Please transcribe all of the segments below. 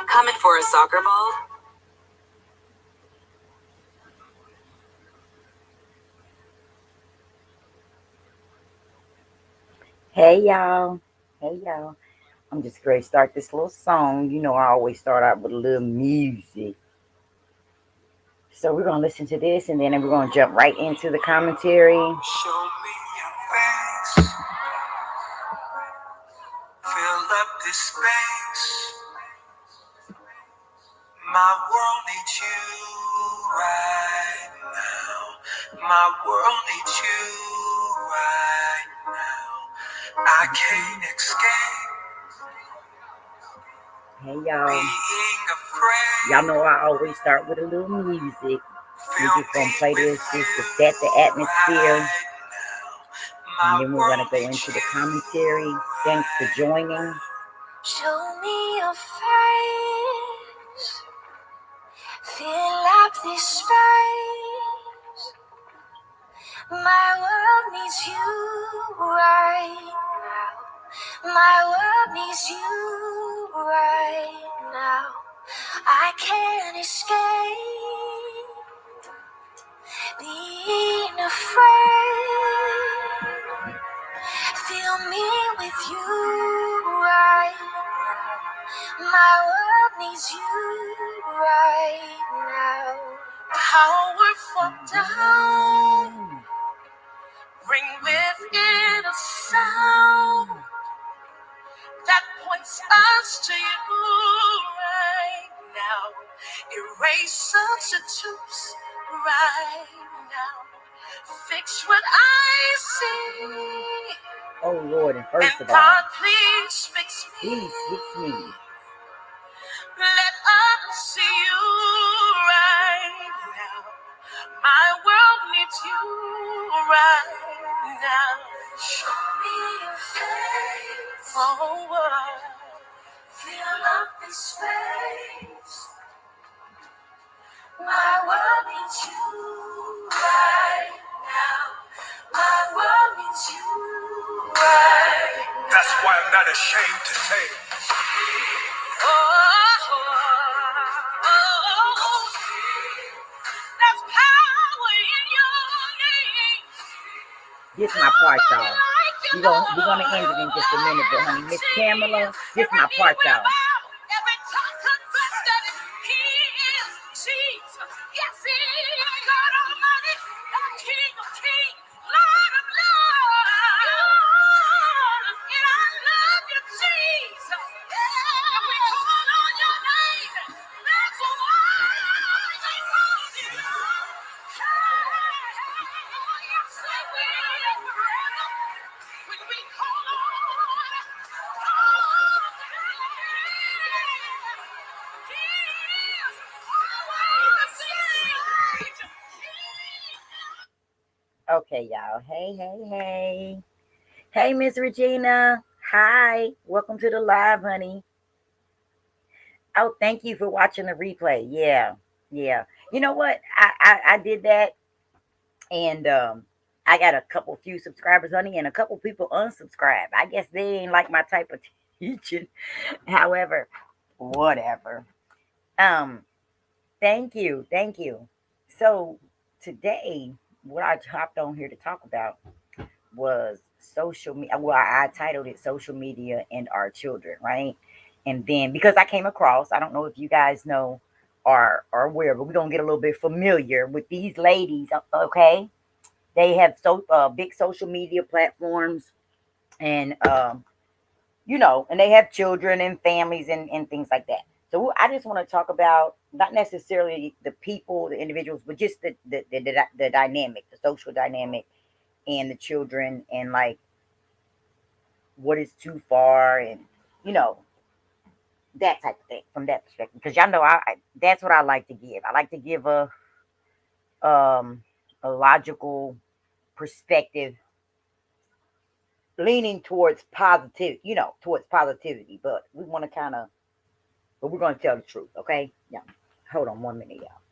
Coming for a soccer ball? Hey y'all. Hey y'all. I'm just going to start this little song. You know, I always start out with a little music. So we're going to listen to this and then we're going to jump right into the commentary. Show me your face. Fill up this space. My world needs you right now. My world needs you right now. I can't escape Hey y'all. being afraid. Y'all know I always start with a little music. We're just going to play this just to set the atmosphere. And then we're going to go into the commentary. Thanks for joining. Show me your face. Fill up this space. My world needs you right now. My world needs you right now. I can't escape being afraid. Fill me with you right now. My world needs you right now. Powerful down. Bring within a sound that points us to you right now. Erase substitutes right now. Fix what I see. Oh Lord, and first of all, God, please fix me. Please fix me. Let us see you right now. My world needs you right now. Show me your face. Oh, fill up this space. My world needs you right now. My world needs you right now. That's why I'm not ashamed to say. Oh, oh, oh, there's power in your name. This is my part, y'all. We're gonna end it in just a minute, but honey, Miss Pamela, this is my part, y'all. Every tongue confess that He is Jesus. Yes, He is God Almighty, the King of Kings, Lord of Lords. And I love you, Jesus. And we call on your name. That's why we call you. Yes, we will forever. When we call on, He is always the same. Okay, y'all. Hey, hey, hey. Hey, Miss Regina. Hi. Welcome to the live, honey. Oh, thank you for watching the replay. Yeah, yeah. You know what? I did that, and I got a few subscribers, honey, and a couple people unsubscribed. I guess they ain't like my type of teaching. However, whatever. Um, thank you. So today, what I hopped on here to talk about was social media. Well, I titled it "Social Media and Our Children," right? And then because I came across, I don't know if you guys know or aware, but we're gonna get a little bit familiar with these ladies. Okay, they have big social media platforms, and and they have children and families and things like that. So I just want to talk about not necessarily the people, the individuals, but just the dynamic, the social dynamic, and the children, and like what is too far, and you know that type of thing from that perspective. Because y'all know that's what I like to give. I like to give um a logical perspective, leaning towards positive, towards positivity. But we want to but we're going to tell the truth, okay? Yeah. Hold on 1 minute, y'all.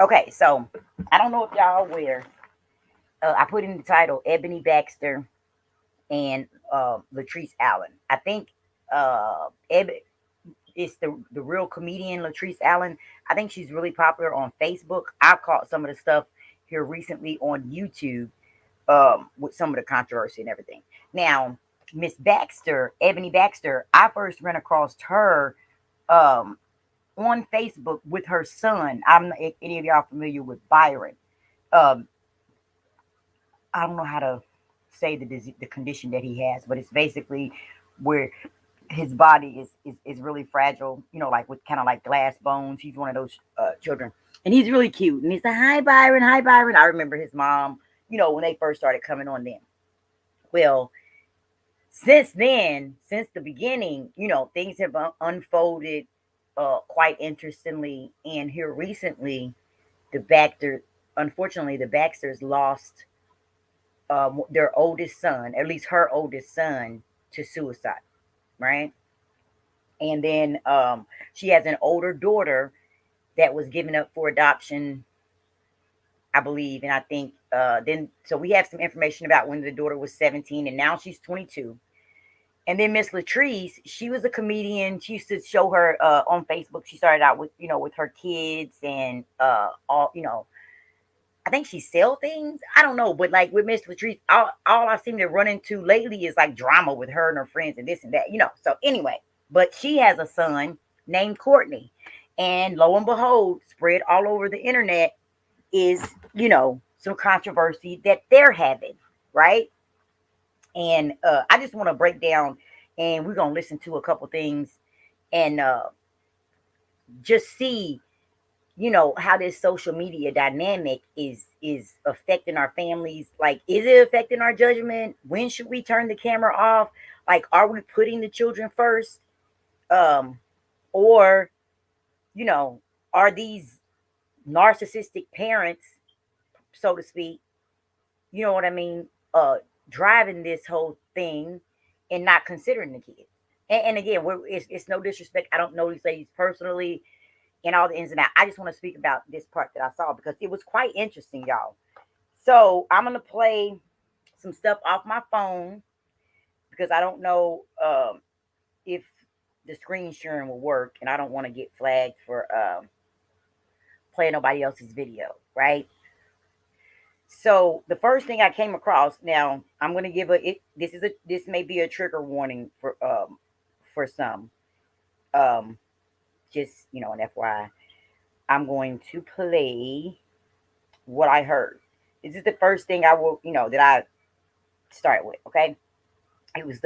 Okay, so I don't know if y'all aware. I put in the title Ebonie Baxter and Latrese Allen. I think it's the real comedian Latrese Allen. I think she's really popular on Facebook. I've caught some of the stuff here recently on YouTube with some of the controversy and everything. Now, Miss Baxter, Ebonie Baxter, I first ran across her um, on Facebook with her son. I'm not, if any of y'all familiar with Byron. Um, I don't know how to say the condition that he has, but it's basically where his body is really fragile, like with kind of like glass bones. He's one of those children, and he's really cute. And he's like, "Hi, Byron. Hi, Byron." I remember his mom, when they first started coming on them. Well, since then, since the beginning, things have unfolded quite interestingly. And here recently, the Baxter, unfortunately, the Baxters lost their oldest son, at least her oldest son, to suicide, right? And then she has an older daughter that was given up for adoption, I believe. And I think then, so we have some information about when the daughter was 17 and now she's 22. And then Miss Latrese, she was a comedian. She used to show her on Facebook. She started out with, with her kids and all, I think she sell things. I don't know, but like with Miss Latrice, all I seem to run into lately is like drama with her and her friends and this and that. So anyway, but she has a son named Courtney, and lo and behold, spread all over the internet is some controversy that they're having, right? And I just want to break down, and we're gonna listen to a couple things and just see how this social media dynamic is affecting our families. Like, is it affecting our judgment? When should we turn the camera off? Like, are we putting the children first? Or you know are these narcissistic parents, so to speak, you know what I mean, driving this whole thing and not considering the kids? And again, it's no disrespect, I don't know these ladies personally and all the ins and outs. I just want to speak about this part that I saw because it was quite interesting, y'all. So I'm gonna play some stuff off my phone because I don't know if the screen sharing will work, and I don't want to get flagged for playing nobody else's video, right? So the first thing I came across. Now I'm gonna give this may be a trigger warning for some. Um, just an FYI. I'm going to play what I heard. This is the first thing I will, that I start with. Okay, it was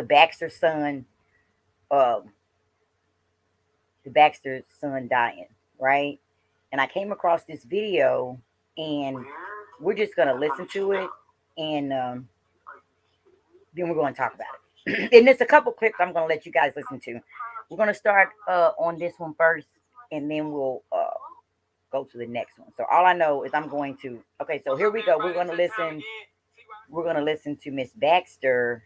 um, the Baxter son dying, right? And I came across this video, and we're just gonna listen to it, and then we're going to talk about it. And there's a couple clips I'm gonna let you guys listen to. We're gonna start on this one first, and then we'll go to the next one. So all I know is I'm going to. Okay, so here we go. We're gonna listen. We're gonna listen to Miss Baxter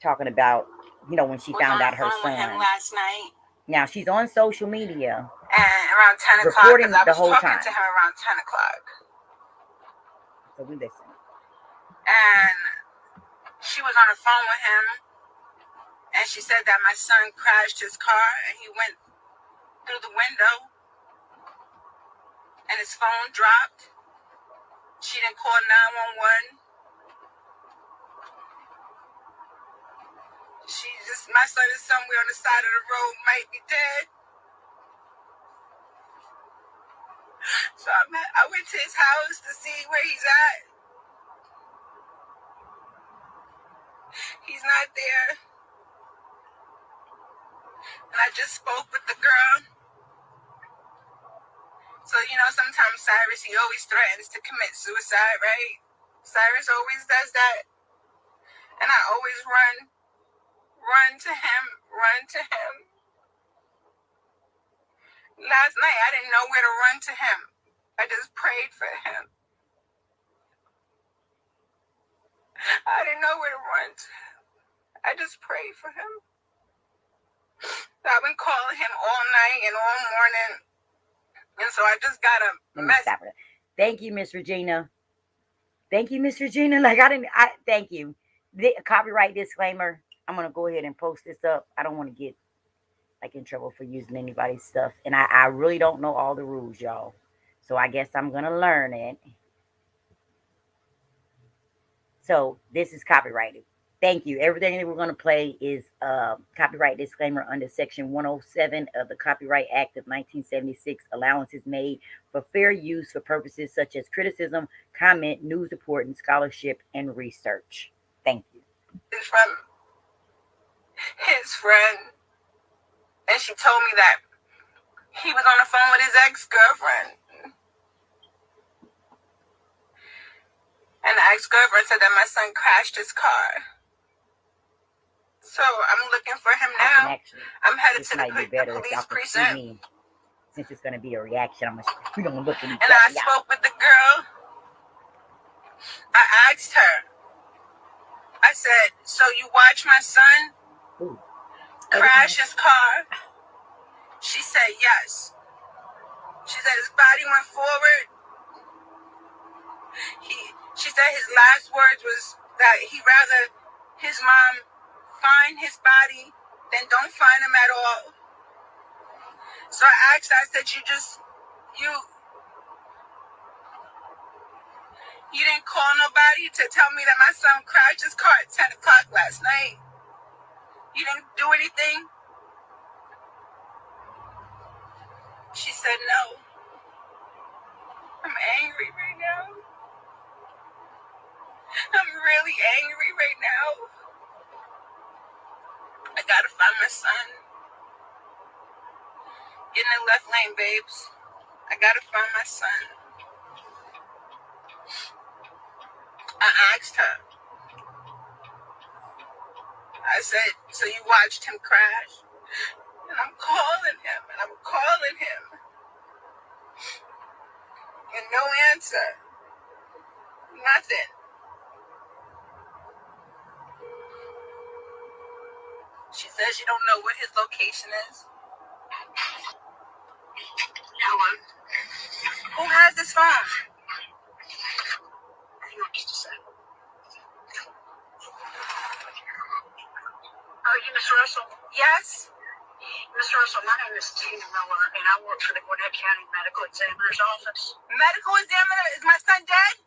talking about, when she found out her son. Last night. Now she's on social media And around 10 o'clock, recording because I the was whole talking time. to him around 10 o'clock. So we listen. And she was on the phone with him, and she said that my son crashed his car, and he went through the window, and his phone dropped. She didn't call 911. My son is somewhere on the side of the road, might be dead. So I went to his house to see where he's at. He's not there. And I just spoke with the girl. So, sometimes Cyrus, he always threatens to commit suicide, right? Cyrus always does that. And I always run to him, run to him. Last night, I didn't know where to run to him. I just prayed for him. I didn't know where to run to. I just prayed for him. So I've been calling him all night and all morning. And so I just got a Let me mess. stop it. Thank you, Miss Regina. Thank you, Miss Regina. Thank you. The copyright disclaimer. I'm gonna go ahead and post this up. I don't want to get like in trouble for using anybody's stuff. And I really don't know all the rules, y'all. So I guess I'm gonna learn it. So this is copyrighted. Thank you. Everything that we're going to play is copyright disclaimer under Section 107 of the Copyright Act of 1976. Allowances made for fair use for purposes such as criticism, comment, news reporting, scholarship, and research. Thank you. From his friend, and she told me that he was on the phone with his ex-girlfriend. And the ex-girlfriend said that my son crashed his car. So I'm looking for him now. I'm headed to the police precinct. Since it's going to be a reaction, we're going to look at each other. And I spoke with the girl. I asked her. I said, so you watch my son crash his car? She said yes. She said his body went forward. She said his last words was that he'd rather his mom find his body than don't find him at all. So I asked her, I said, you didn't call nobody to tell me that my son crashed his car at 10 o'clock last night? You didn't do anything? She said no. I'm angry right now. I'm really angry right now. I gotta find my son. Get in the left lane, babes. I gotta find my son. I asked her. I said, so you watched him crash? And I'm calling him, and I'm calling him. And no answer. Nothing. She says you don't know what his location is. Hello? Who has this phone? Hang on just a second. Oh, you Miss Russell? Yes? Miss Russell, my name is Tina Miller, and I work for the Gwinnett County Medical Examiner's Office. Medical examiner? Is my son dead?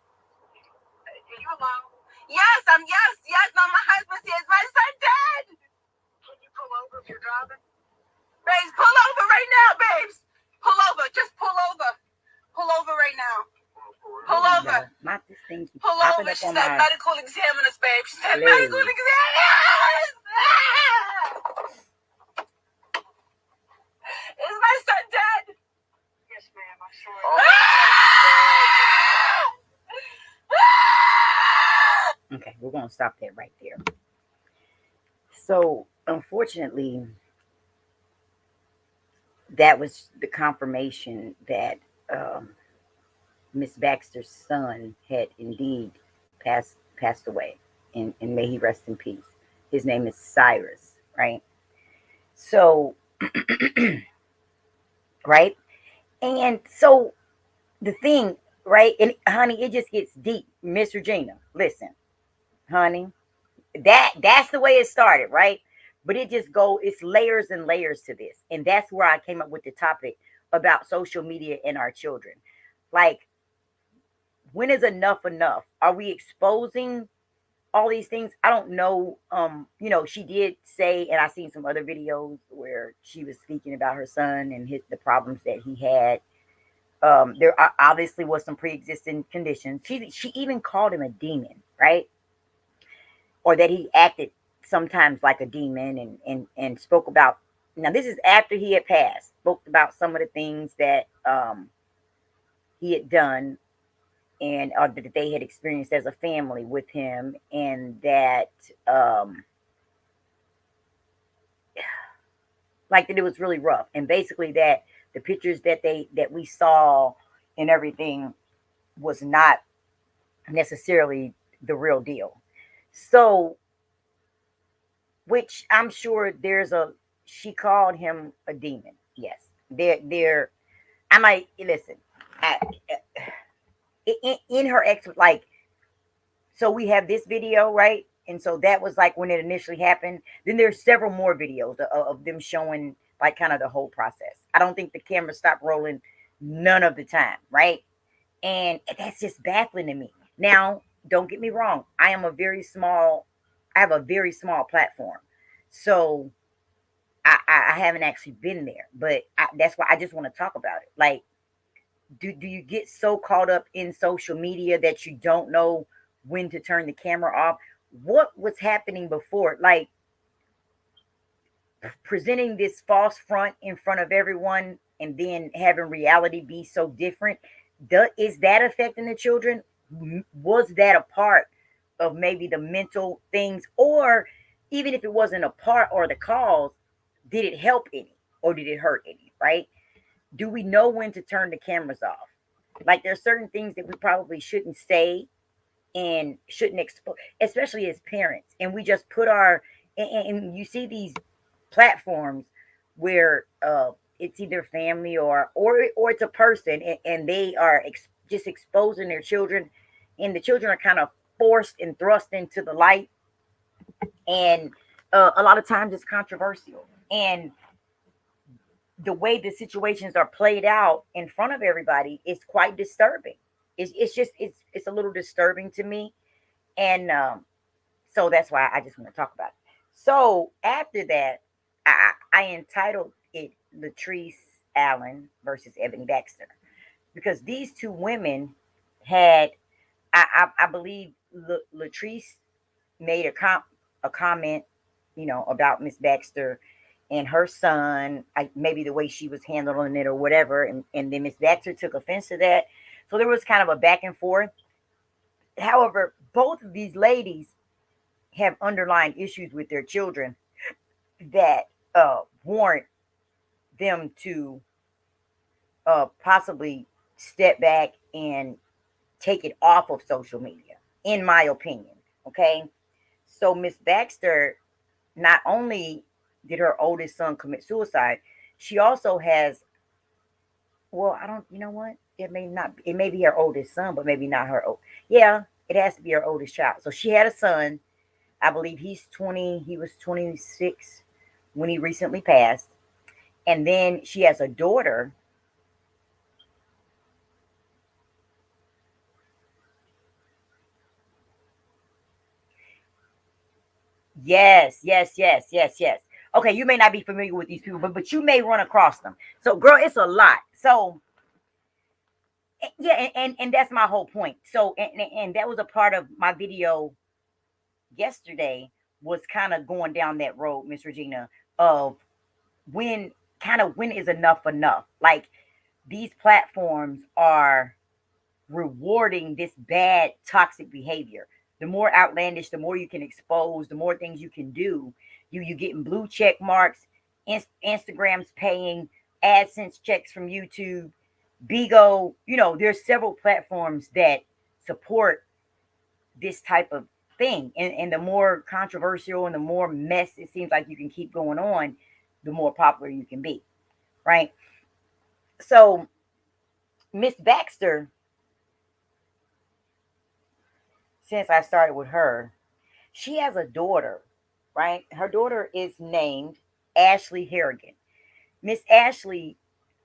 Are you alone? Yes, yes, no, my husband says my son dead. Can you pull over if you're driving? Babes, pull over right now, babes. Pull over, just pull over. Pull over right now. Pull over. Pull over. She said medical examiners, babe. She said medical examiners. Is my son dead? Yes, ma'am. I'm sure. Okay, we're going to stop that right there. So, unfortunately, that was the confirmation that Miss Baxter's son had indeed passed away, and may he rest in peace. His name is Cyrus, right? So, right? And so the thing, right? And honey, it just gets deep. Miss Regina, listen, honey, that's the way it started, right? But it's layers and layers to this. And that's where I came up with the topic about social media and our children. Like, when is enough enough? Are we exposing all these things? I don't know. She did say, and I seen some other videos where she was speaking about her son and the problems that he had. There obviously was some pre-existing conditions. She even called him a demon, right? Or that he acted sometimes like a demon, and spoke about. Now this is after he had passed. Spoke about some of the things that he had done, and that they had experienced as a family with him, and that like that it was really rough, and basically that the pictures that we saw and everything was not necessarily the real deal. So, which I'm sure she called him a demon. Yes, there I'm like, listen, I, in her ex, like, so we have this video, right? And so that was like when it initially happened. Then there's several more videos of them showing like kind of the whole process. I don't think the camera stopped rolling none of the time, right? And that's just baffling to me. Now, don't get me wrong. I have a very small platform. So I haven't actually been there, but that's why I just want to talk about it. Like, do you get so caught up in social media that you don't know when to turn the camera off? What was happening before? Like, presenting this false front in front of everyone and then having reality be so different, is that affecting the children? Was that a part of maybe the mental things, or even if it wasn't a part or the cause, did it help any or did it hurt any, right? Do we know when to turn the cameras off? Like, there's certain things that we probably shouldn't say and shouldn't expose, especially as parents. And we just put our, and you see these platforms where it's either family or it's a person, and they are just exposing their children, and the children are kind of forced and thrust into the light, and a lot of times it's controversial, and the way the situations are played out in front of everybody is quite disturbing. It's just it's a little disturbing to me, and so that's why I just want to talk about it. So after that, I entitled it Latrese Allen versus Ebony Baxter, because these two women had, I believe Latrese made a comment, about Miss Baxter and her son, maybe the way she was handling it or whatever, and then Miss Baxter took offense to that. So there was kind of a back and forth. However, both of these ladies have underlying issues with their children that warrant them to possibly step back and take it off of social media, in my opinion. Okay. So Miss Baxter, not only did her oldest son commit suicide, she also has, well, I don't, you know what? It may not, it may be her oldest son, but maybe not her old. Yeah, it has to be her oldest child. So she had a son. I believe he's 20, he was 26 when he recently passed. And then she has a daughter. Yes, yes, yes, yes, yes. Okay, you may not be familiar with these people, but you may run across them. So, girl, it's a lot. So, yeah, and that's my whole point. So, and that was a part of my video yesterday, was kind of going down that road, Miss Regina, of when, when is enough? Like, these platforms are rewarding this bad toxic behavior. The more outlandish, the more you can expose, the more things you can do. You getting blue check marks, Instagram's paying AdSense checks from YouTube, Bigo. There's several platforms that support this type of thing. And the more controversial and the more mess it seems like you can keep going on, the more popular you can be. Right. So Miss Baxter, since I started with her, she has a daughter, right? Her daughter is named Ashley Harrigan. Miss Ashley,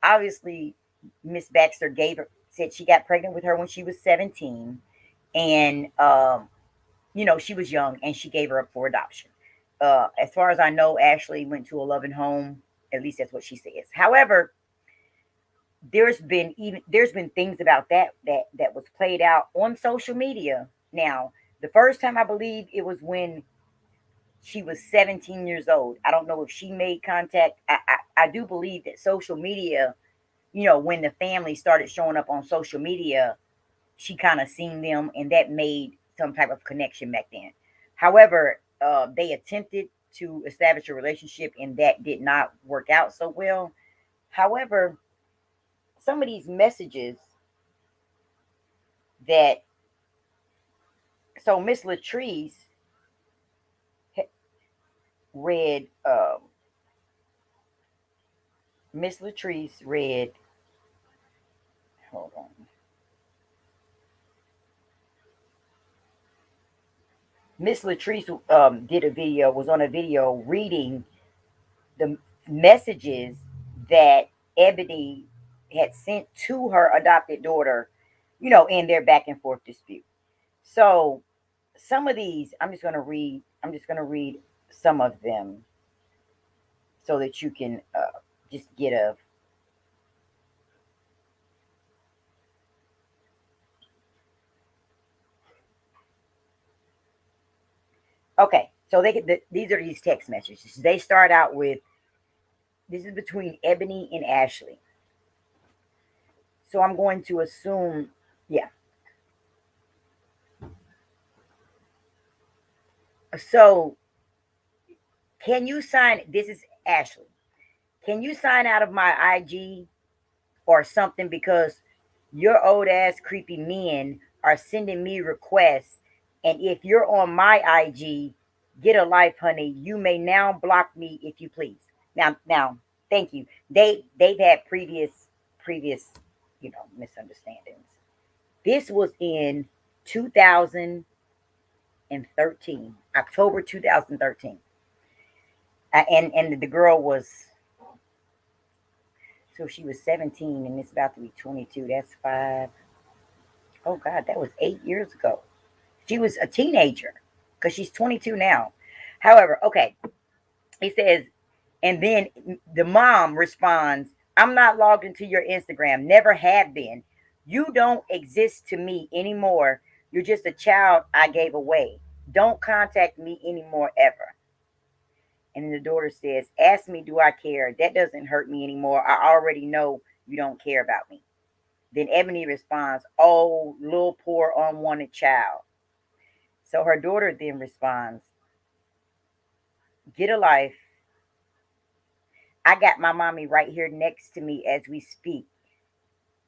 obviously, Miss Baxter said she got pregnant with her when she was 17. And, she was young and she gave her up for adoption. As far as I know, Ashley went to a loving home. At least that's what she says. However, there's been things about that was played out on social media. Now, the first time, I believe it was when she was 17 years old. I don't know if she made contact. I do believe that social media, when the family started showing up on social media, she kind of seen them and that made some type of connection back then. However, they attempted to establish a relationship and that did not work out so well. However, some of these messages that, so Miss Latrese read, Miss Latrese read hold on. Miss Latrese did a video, was on a video reading the messages that Ebony had sent to her adopted daughter, in their back and forth dispute. So some of these, I'm just gonna read some of them so that you can just get a. Okay, so these are these text messages. They start out with, this is between Ebony and Ashley. So I'm going to assume, yeah. So can you sign? This is Ashley. Can you sign out of my IG or something, because your old ass creepy men are sending me requests, and if you're on my IG, get a life, honey. You may now block me if you please. Now, thank you. They've had previous misunderstandings. This was in 2013, October 2013, and the girl was, so she was 17 and it's about to be 22. That's five. Oh God, that was 8 years ago. She was a teenager because she's 22 now. However, okay, he says, and then the mom responds, I'm not logged into your Instagram, never have been. You don't exist to me anymore. You're just a child I gave away. Don't contact me anymore ever. And then the daughter says, ask me, do I care? That doesn't hurt me anymore. I already know you don't care about me. Then Ebony responds, oh, little poor unwanted child. So her daughter then responds, get a life. I got my mommy right here next to me as we speak.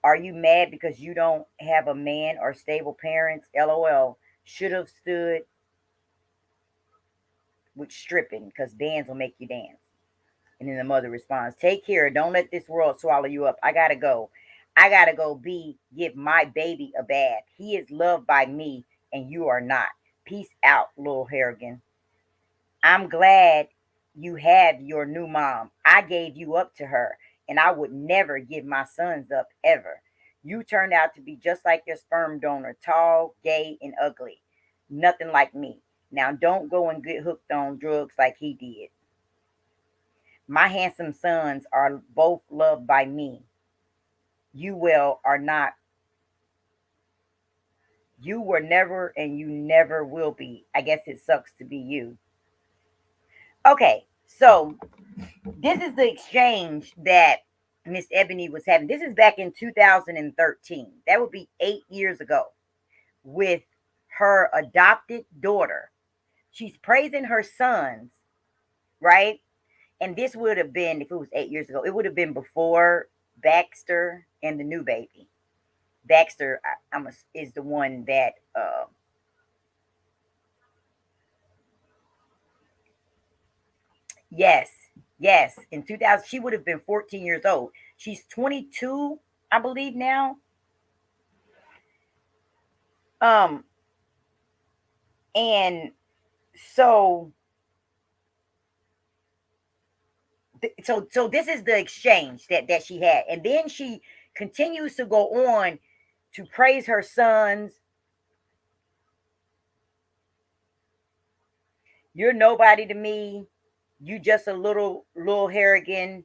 Are you mad because you don't have a man or stable parents? LOL. Should have stood with stripping because bands will make you dance. And then the mother responds, take care. Don't let this world swallow you up. I got to go. I got to go give my baby a bath. He is loved by me and you are not. Peace out, little Harrigan. I'm glad you have your new mom. I gave you up to her, and I would never give my sons up ever. You turned out to be just like your sperm donor, tall, gay, and ugly. Nothing like me. Now don't go and get hooked on drugs like he did. My handsome sons are both loved by me. You will are not. You were never and you never will be. I guess it sucks to be you. Okay, so this is the exchange that Miss Ebony was having. This is back in 2013. That would be 8 years ago, with her adopted daughter. She's praising her sons, right? And this would have been, if it was 8 years ago, it would have been before Baxter and the new baby. Baxter is the one that yes, yes. In 2000, she would have been 14 years old. She's 22, I believe now. Um, and so, so this is the exchange that she had, and then she continues to go on to praise her sons. You're nobody to me. You just a little Harrigan.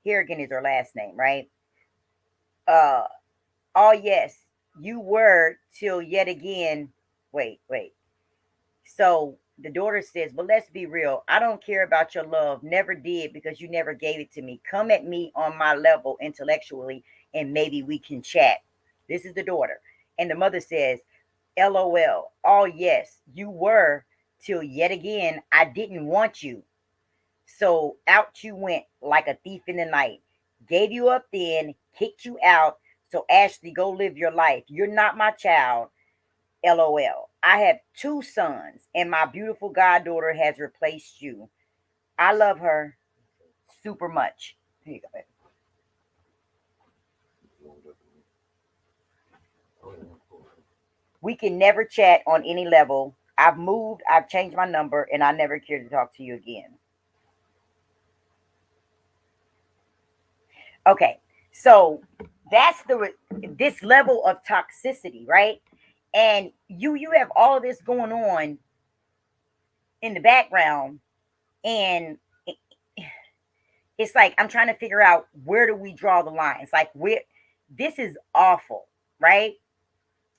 Harrigan is her last name, right? Uh, oh yes, you were till yet again. Wait. So the daughter says, but let's be real. I don't care about your love. Never did, because you never gave it to me. Come at me on my level intellectually and maybe we can chat. This is the daughter. And the mother says, LOL. Oh, yes, you were till yet again. I didn't want you. So out you went like a thief in the night. Gave you up then, kicked you out. So Ashley, go live your life. You're not my child. LOL. I have two sons, and my beautiful goddaughter has replaced you. I love her super much. Here you go, baby. We can never chat on any level. I've moved, I've changed my number, and I never care to talk to you again. Okay, so that's this level of toxicity, right? And you have all of this going on in the background, and it's like I'm trying to figure out, where do we draw the line? It's like, where, this is awful, right?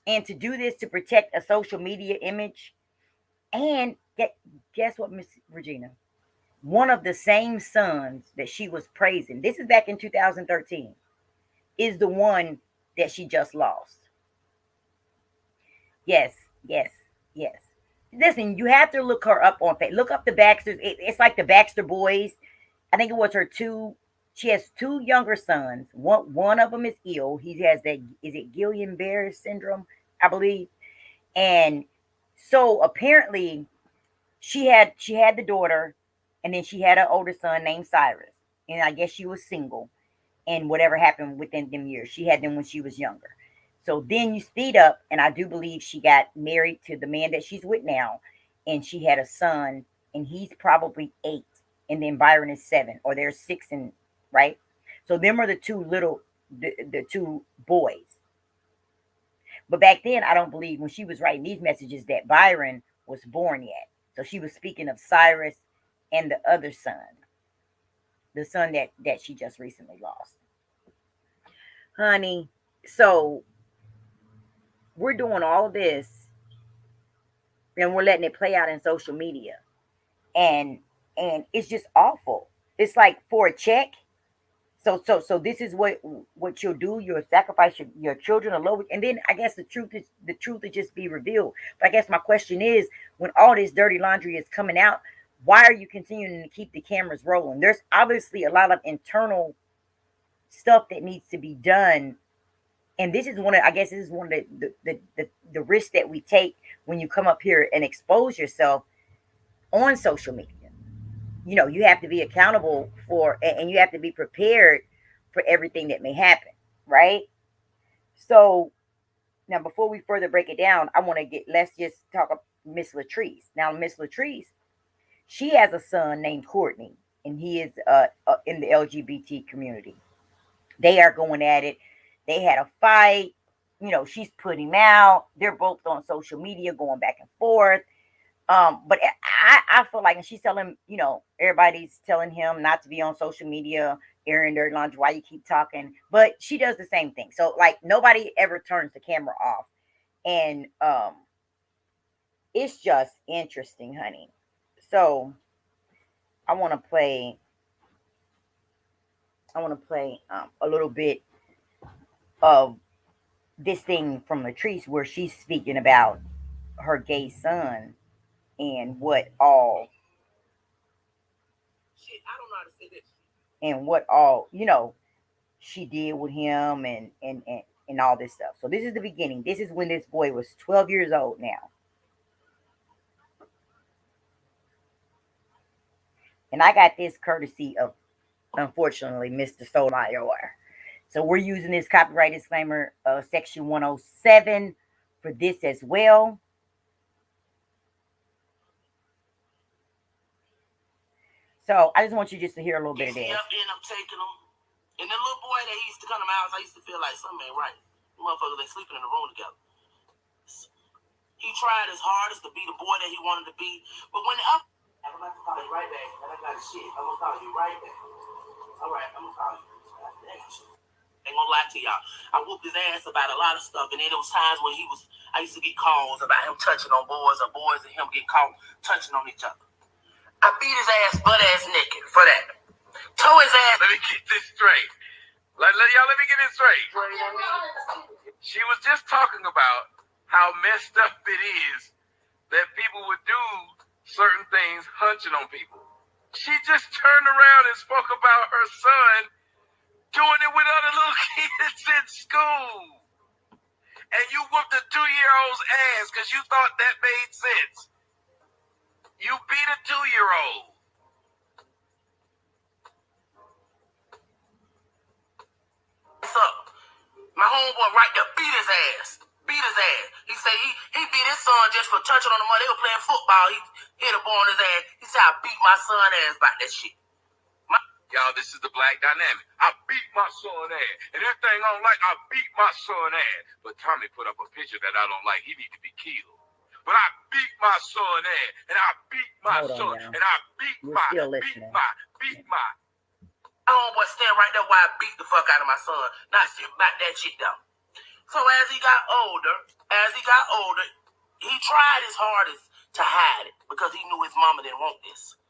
And to do this to protect a social media image, and guess what, Miss Regina? One of the same sons that she was praising, this is back in 2013, is the one that she just lost. Yes, yes, yes. Listen, you have to look her up on Facebook. Look up the Baxters. It's like the Baxter boys. I think it was her two. She has two younger sons. One of them is ill. He has that. Is it Guillain-Barré syndrome? I believe. And so apparently, she had the daughter, and then she had an older son named Cyrus. And I guess she was single. And whatever happened within them years, she had them when she was younger. So then you speed up, and I do believe she got married to the man that she's with now, and she had a son, and he's probably 8, and then Byron is 7, or they're 6, and right. So them are the two the two boys. But back then, I don't believe when she was writing these messages that Byron was born yet. So she was speaking of Cyrus and the other son, the son that she just recently lost, honey. So we're doing all of this, and we're letting it play out in social media, and it's just awful. It's like, for a check. So this is what you'll do. You'll sacrifice your children alone, and then I guess the truth is just be revealed. But I guess my question is, when all this dirty laundry is coming out, why are you continuing to keep the cameras rolling? There's obviously a lot of internal stuff that needs to be done, and this is one of, I guess this is one of the risks that we take when you come up here and expose yourself on social media. You have to be accountable for, and you have to be prepared for everything that may happen, right? So now, before we further break it down, I want to let's just talk about Miss Latrese. Now, Miss Latrese, she has a son named Courtney, and he is in the LGBT community. They are going at it. They had a fight. She's put him out. They're both on social media going back and forth. But I feel like, and she's telling, everybody's telling him not to be on social media, airing dirty laundry, why you keep talking. But she does the same thing. So, like, nobody ever turns the camera off. And it's just interesting, honey. So I want to play. A little bit of this thing from Latrese, where she's speaking about her gay son and what all she did with him, and all this stuff. So this is the beginning. This is when this boy was 12 years old now. And I got this courtesy of, unfortunately, Mr. Solar. So we're using this copyright disclaimer, section 107, for this as well. So I just want you just to hear a little bit of this. And the little boy that he used to come to my house, I used to feel like something ain't right. The motherfuckers, they sleeping in the room together. He tried his hardest to be the boy that he wanted to be. But when I'm about to call you right back, and I got shit. I'm gonna call you right back. All right, I'm gonna call you. Ain't gonna lie to y'all. I whooped his ass about a lot of stuff, and then there was times when I used to get calls about him touching on boys, or boys and him get caught touching on each other. I beat his ass butt ass naked for that. Tow his ass. Let me get this straight. Let me get this straight. She was just talking about how messed up it is that people would do certain things hunching on people. She just turned around and spoke about her son doing it with other little kids in school. And you whooped a 2-year-old's ass because you thought that made sense. You beat a 2-year-old. What's up? My homeboy right there beat his ass. Beat his ass. He said he beat his son just for touching on the money. They were playing football. He hit a boy on his ass. He said, I beat my son ass about that shit. Y'all, this is the black dynamic. I beat my son ass. And everything I don't like, I beat my son ass. But Tommy put up a picture that I don't like. He need to be killed. But I beat my son ass. And I beat my son. And I beat my. My homeboy stand right there while I beat the fuck out of my son. Not that shit though. So as he got older, he tried his hardest to hide it because he knew his mama didn't want this.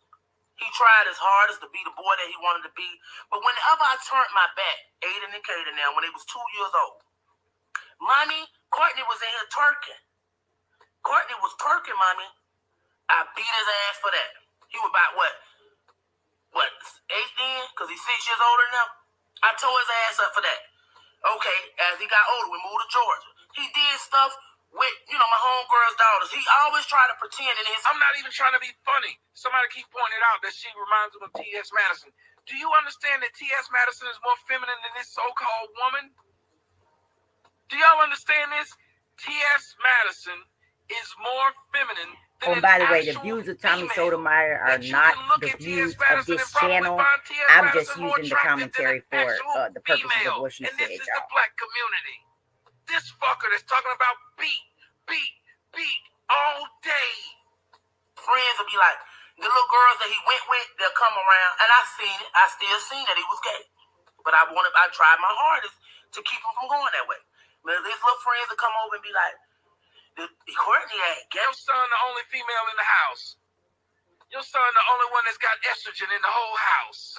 He tried his hardest to be the boy that he wanted to be. But whenever I turned my back, Aiden and Kaden now, when they was 2 years old, Courtney was in here twerking. Courtney was twerking, mommy. I beat his ass for that. He was about what, 8 then? Because he's 6 years older now. I tore his ass up for that. Okay, as he got older, we moved to Georgia. He did stuff with, my homegirl's daughters. He always tried to pretend in his... I'm not even trying to be funny. Somebody keep pointing out that she reminds him of T.S. Madison. Do you understand that T.S. Madison is more feminine than this so-called woman? Do y'all understand this? T.S. Madison is more feminine than by the way, the views of Tommy Sotomayor are not the views of this channel. I'm just using the commentary for the purposes of what she said, y'all. This is the black community. This fucker that's talking about beat all day. Friends will be like, the little girls that he went with, they'll come around, and I seen it. I still seen that he was gay. But I tried my hardest to keep him from going that way. But his little friends will come over and be like, Courtney ain't gay. Your son the only female in the house. Your son the only one that's got estrogen in the whole house.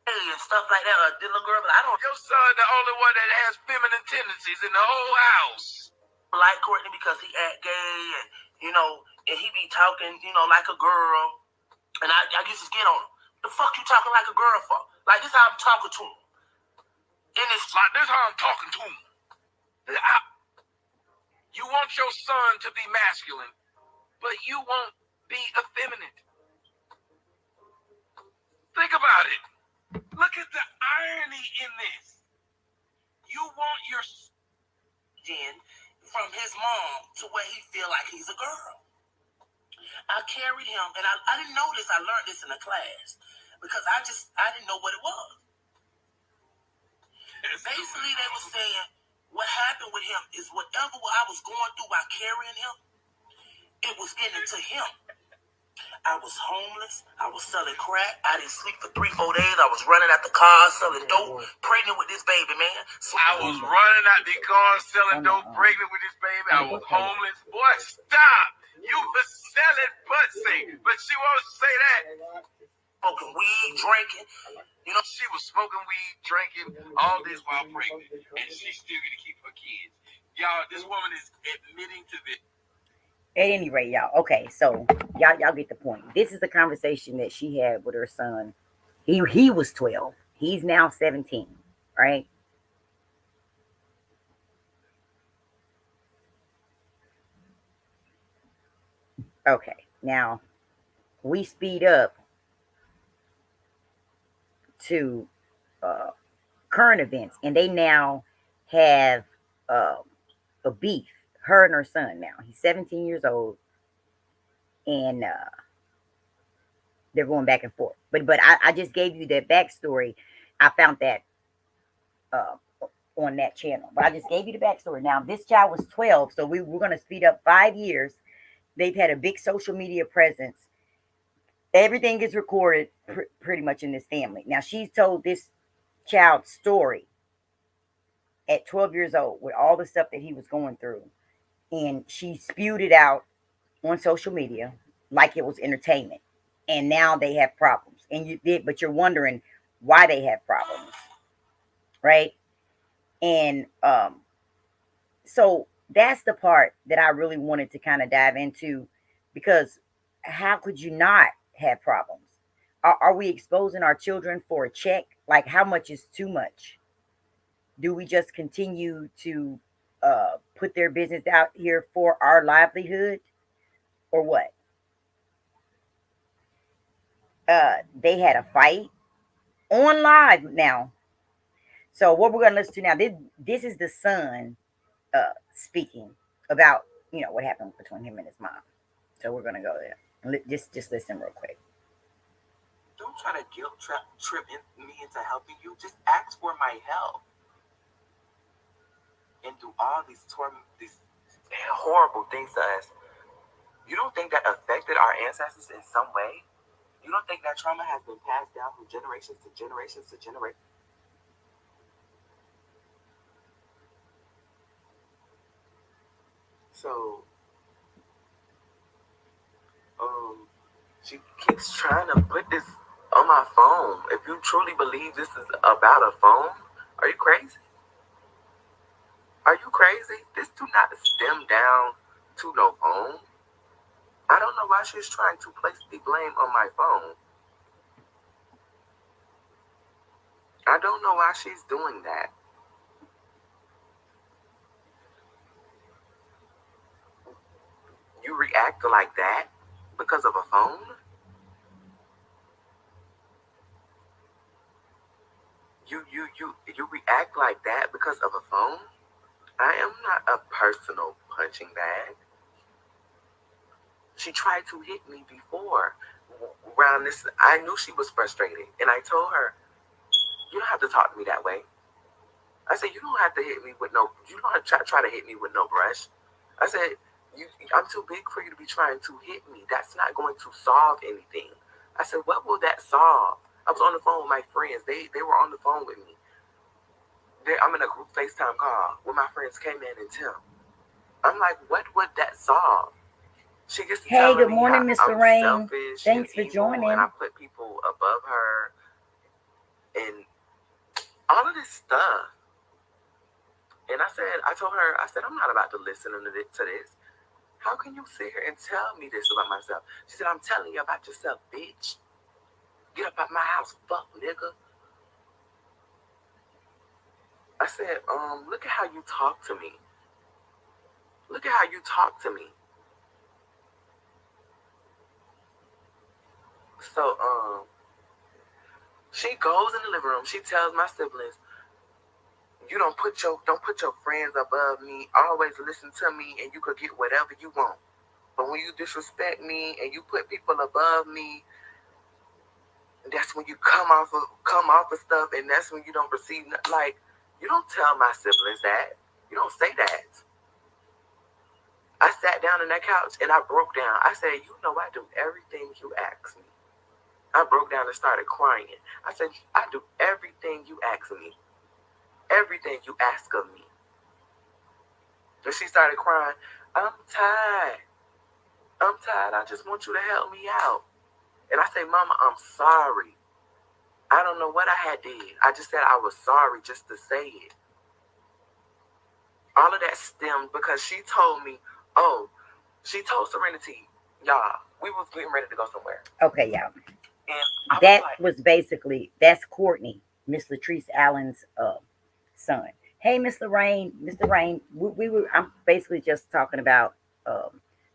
And stuff like that. The little girl, but I don't. Your son the only one that has feminine tendencies in the whole house. I like Courtney because he act gay and and he be talking, like a girl. And I used to get on him. The fuck you talking like a girl for? Like this how I'm talking to him. And it's like this how I'm talking to him. You want your son to be masculine, but you won't be effeminate. Think about it. Look at the irony in this. You want your son from his mom to where he feel like he's a girl. I carried him, and I didn't know this. I learned this in a class because I didn't know what it was. Basically, they were saying what happened with him is whatever I was going through by carrying him, it was getting to him. I was homeless. I was selling crack. I didn't sleep for 3-4 days. I was running out the car, selling dope, pregnant with this baby, man. So I was running out the car, selling dope, pregnant with this baby. I was homeless. Boy, stop. You was selling pussy. But she won't say that. Smoking weed, drinking. She was smoking weed, drinking, all this while pregnant. And she's still going to keep her kids. Y'all, this woman is admitting to this. At any rate, y'all. Okay, so y'all get the point. This is the conversation that she had with her son. He was 12. He's now 17, right? Okay, now we speed up to current events, and they now have a beef. Her and her son now. He's 17 years old, and they're going back and forth. But I just gave you that backstory. I found that on that channel. But I just gave you the backstory. Now, this child was 12, so we're going to speed up 5 years. They've had a big social media presence. Everything is recorded pretty much in this family. Now, she's told this child's story at 12 years old with all the stuff that he was going through. And she spewed it out on social media like it was entertainment. And now they have problems. But you're wondering why they have problems, right? And so that's the part that I really wanted to kind of dive into, because how could you not have problems? Are we exposing our children for a check? Like, how much is too much? Do we just continue to put their business out here for our livelihood, or what? They had a fight on live now. So what we're going to listen to now, this is the son speaking about, what happened between him and his mom. So we're gonna go there. Just listen real quick. Don't try to me into helping you. Just ask for my help. And do all these horrible things to us. You don't think that affected our ancestors in some way? You don't think that trauma has been passed down from generations to generations to generations? So, she keeps trying to put this on my phone. If you truly believe this is about a phone, are you crazy? Are you crazy? This do not stem down to no phone. I don't know why she's trying to place the blame on my phone. I don't know why she's doing that. You react like that because of a phone? You react like that because of a phone? I am not a personal punching bag. She tried to hit me before around this. I knew she was frustrated, and I told her, "You don't have to talk to me that way." I said, "You don't have to hit me with no. You don't have to try to hit me with no brush." I said, I'm too big for you to be trying to hit me. That's not going to solve anything." I said, "What will that solve?" I was on the phone with my friends. They were on the phone with me. I'm in a group FaceTime call with my friends K-Man and Tim. I'm like, what would that solve? She gets to Hey, good telling me morning, how Mr. I'm Rain. selfish Thanks for and evil, joining. and I put people above her, and all of this stuff. And I told her, I'm not about to listen to this. How can you sit here and tell me this about myself? She said, "I'm telling you about yourself, bitch. Get up out my house, fuck, nigga." I said, look at how you talk to me. Look at how you talk to me. So, she goes in the living room. She tells my siblings, "You don't put your friends above me. Always listen to me, and you could get whatever you want. But when you disrespect me and you put people above me, that's when you come off of stuff, and that's when you don't receive like." You don't tell my siblings that. You don't say that. I sat down on that couch and I broke down. I said, "You know I do everything you ask me." I broke down and started crying. I said, "I do everything you ask me. Everything you ask of me." And she started crying. "I'm tired. I'm tired. I just want you to help me out." And I say, "Mama, I'm sorry. I don't know what I had did. I just said I was sorry just to say it." All of that stemmed because she told me, she told Serenity, y'all, we was getting ready to go somewhere. Okay, y'all. And that was basically, that's Courtney, Miss Latrese Allen's son. Hey, Mr. Rain, I'm basically just talking about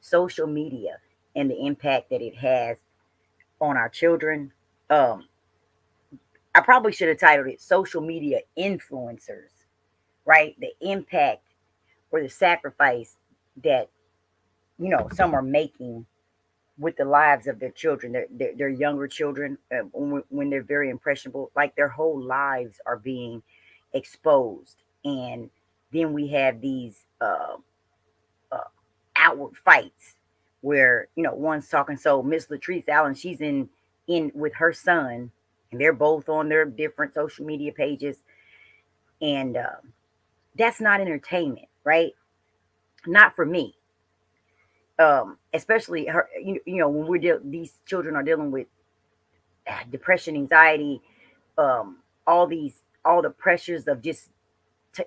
social media and the impact that it has on our children. I probably should have titled it "Social Media Influencers," right? The impact or the sacrifice that some are making with the lives of their children, their younger children, when they're very impressionable, like their whole lives are being exposed. And then we have these uh, outward fights where one's talking. So Miss Latrese Allen, she's in with her son, and they're both on their different social media pages, and that's not entertainment, right? Not for me. Especially her, when these children are dealing with depression, anxiety, all the pressures of just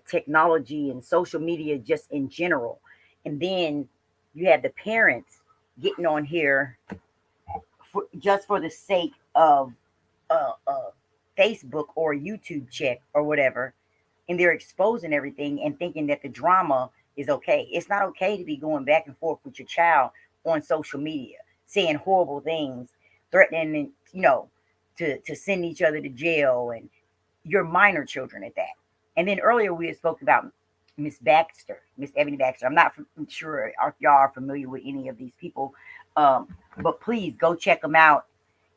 technology and social media just in general. And then you have the parents getting on here just for the sake of Facebook or YouTube check or whatever, and they're exposing everything and thinking that the drama is okay. It's not okay to be going back and forth with your child on social media, saying horrible things, threatening, to send each other to jail, and your minor children at that. And then earlier we had spoke about Miss Baxter, Miss Ebony Baxter. I'm not sure if y'all are familiar with any of these people, but please go check them out,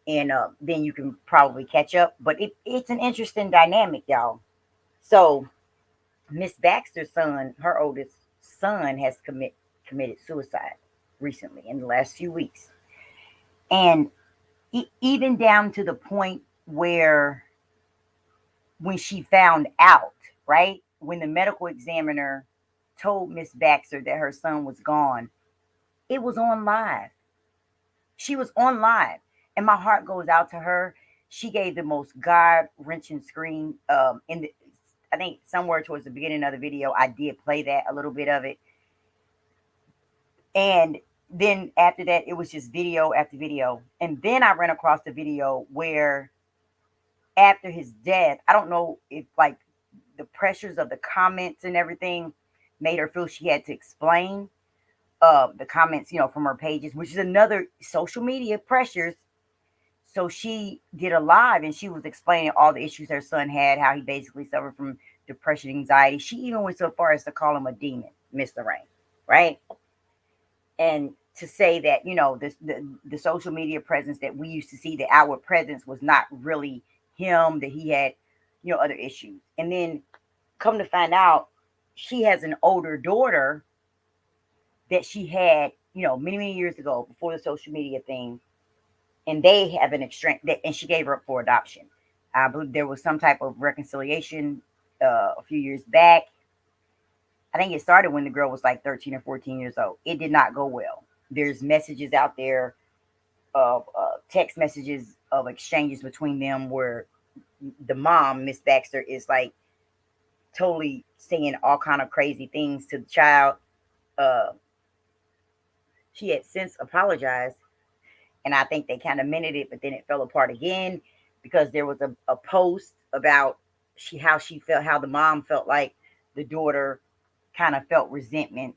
and then you can probably catch up. But it's an interesting dynamic, y'all. So Miss Baxter's son, her oldest son, has committed suicide recently in the last few weeks, and even down to the point where when she found out, right, when the medical examiner told Miss Baxter that her son was gone, it was on live. She was on live, and my heart goes out to her. She gave the most God wrenching scream. In the, I think somewhere towards the beginning of the video, I did play that a little bit of it, and then after that, it was just video after video, and then I ran across the video where after his death, I don't know if like the pressures of the comments and everything made her feel she had to explain the comments, from her pages, which is another social media pressures. So she did a live and she was explaining all the issues her son had, how he basically suffered from depression, anxiety. She even went so far as to call him a demon, Mr. Rain, right? And to say that, the social media presence that we used to see, the outward presence was not really him, that he had, other issues. And then come to find out, she has an older daughter that she had, many, many years ago before the social media thing. And they have an extreme, and she gave her up for adoption. I believe there was some type of reconciliation a few years back. I think it started when the girl was like 13 or 14 years old. It did not go well. There's messages out there of text messages of exchanges between them where the mom, Miss Baxter, is like totally saying all kind of crazy things to the child. Uh, she had since apologized, and I think they kind of meant it, but then it fell apart again because there was a post about how she felt, how the mom felt like the daughter kind of felt resentment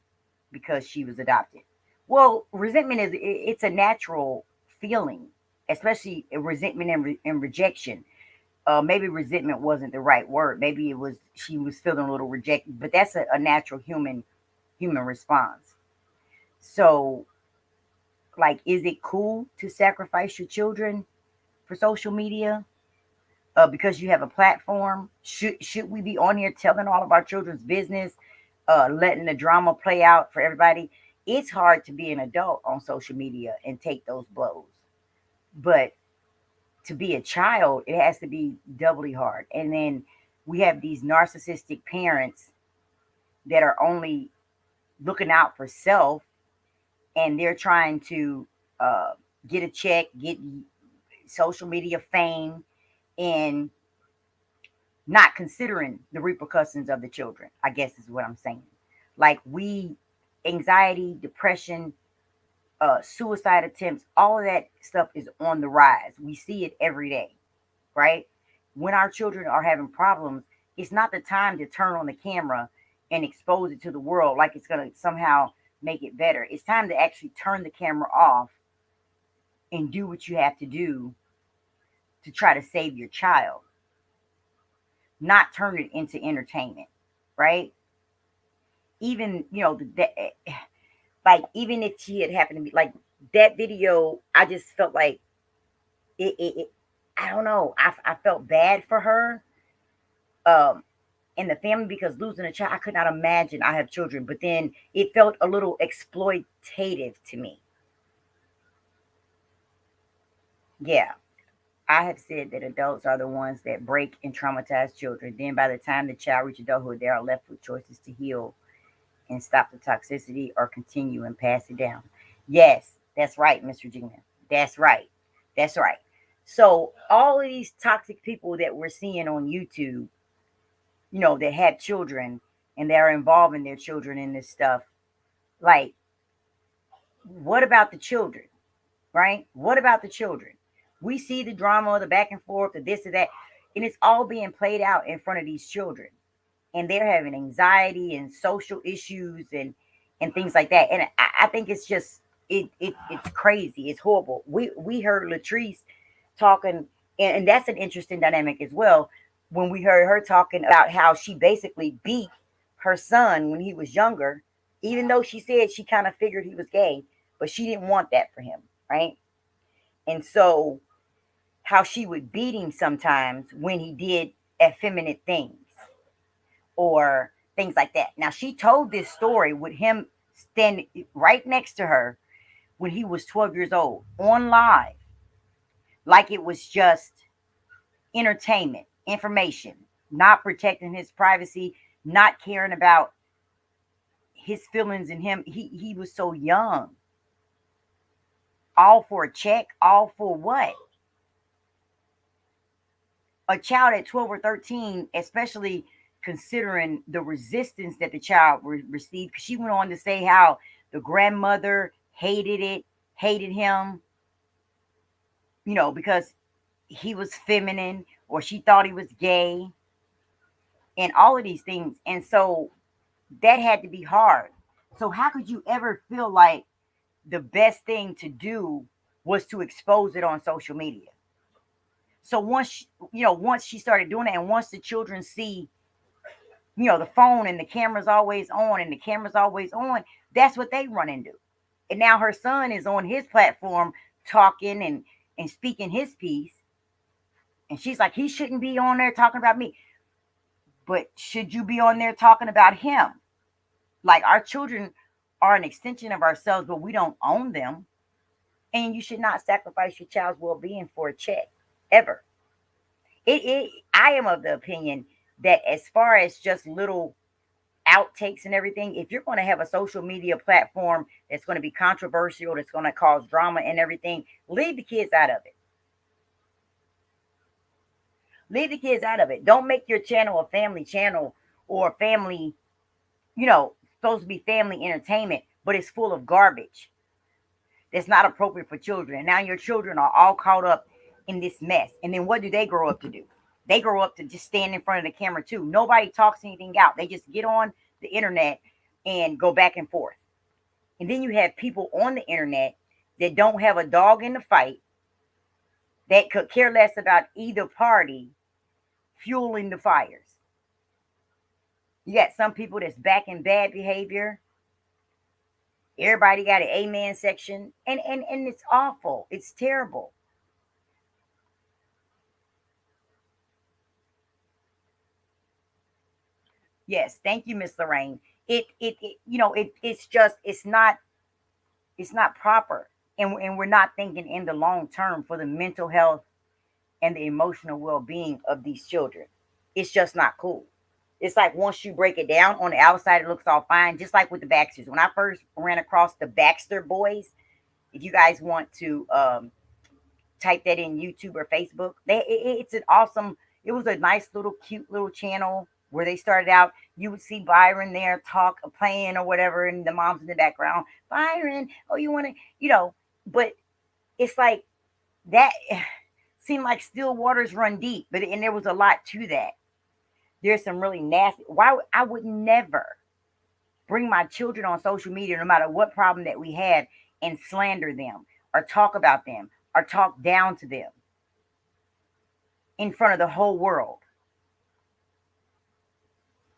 because she was adopted. Well, resentment it's a natural feeling, especially resentment and rejection. Maybe resentment wasn't the right word. Maybe it was she was feeling a little rejected, but that's a natural human response. So, like, is it cool to sacrifice your children for social media because you have a platform? Should we be on here telling all of our children's business, letting the drama play out for everybody? It's hard to be an adult on social media and take those blows, but to be a child, it has to be doubly hard. And then we have these narcissistic parents that are only looking out for self, and they're trying to get a check, get social media fame, and not considering the repercussions of the children, I guess is what I'm saying. Like anxiety, depression, suicide attempts, all of that stuff is on the rise. We see it every day, right? When our children are having problems, it's not the time to turn on the camera and expose it to the world like it's going to somehow make it better. It's time to actually turn the camera off and do what you have to do to try to save your child, not turn it into entertainment, right? Even, like, even if she had happened to be like that video, I just felt like it I don't know. I felt bad for her and the family because losing a child, I could not imagine. I have children, but then it felt a little exploitative to me. Yeah, I have said that adults are the ones that break and traumatize children. Then by the time the child reaches adulthood, they are left with choices to heal and stop the toxicity or continue and pass it down. Yes, that's right, Miss Regina. That's right. That's right. So all of these toxic people that we're seeing on YouTube, that have children and they're involving their children in this stuff, like, what about the children? Right? What about the children? We see the drama, the back and forth, the this and that, and it's all being played out in front of these children. And they're having anxiety and social issues and things like that. And I think it's just it's crazy. It's horrible. We heard Latrese talking, and that's an interesting dynamic as well. When we heard her talking about how she basically beat her son when he was younger, even though she said she kind of figured he was gay, but she didn't want that for him, right? And so how she would beat him sometimes when he did effeminate things or things like that. Now, she told this story with him standing right next to her when he was 12 years old on live, like it was just entertainment, information, not protecting his privacy, not caring about his feelings in him. He was so young. All for a check, all for what? A child at 12 or 13, especially considering the resistance that the child received. She went on to say how the grandmother hated it, hated him, because he was feminine or she thought he was gay and all of these things. And so that had to be hard. So how could you ever feel like the best thing to do was to expose it on social media? So once she started doing it, and once the children see, the phone and the camera's always on and the camera's always on, that's what they run into. And now her son is on his platform talking and speaking his piece. And she's like, he shouldn't be on there talking about me. But should you be on there talking about him? Like, our children are an extension of ourselves, but we don't own them. And you should not sacrifice your child's well-being for a check, ever. I am of the opinion that as far as just little outtakes and everything, if you're going to have a social media platform that's going to be controversial, that's going to cause drama and everything, leave the kids out of it. Leave the kids out of it. Don't make your channel a family channel or family, supposed to be family entertainment, but it's full of garbage that's not appropriate for children. And now your children are all caught up in this mess. And then what do they grow up to do? They grow up to just stand in front of the camera too. Nobody talks anything out. They just get on the internet and go back and forth. And then you have people on the internet that don't have a dog in the fight, that could care less about either party, fueling the fires. You got some people that's back in bad behavior. Everybody got an amen section. And it's awful. It's terrible. Yes, thank you, Miss Lorraine. It's not proper. And we're not thinking in the long term for the mental health and the emotional well-being of these children. It's just not cool. It's like once you break it down on the outside, it looks all fine, just like with the Baxters. When I first ran across the Baxter boys, if you guys want to type that in YouTube or Facebook, it's an awesome, it was a nice little cute little channel where they started out. You would see Byron there playing or whatever, and the mom's in the background. Byron, oh, you want to, but it's like that seemed like still waters run deep, and there was a lot to that. There's some really nasty. Why I would never bring my children on social media, no matter what problem that we had, and slander them or talk about them or talk down to them in front of the whole world.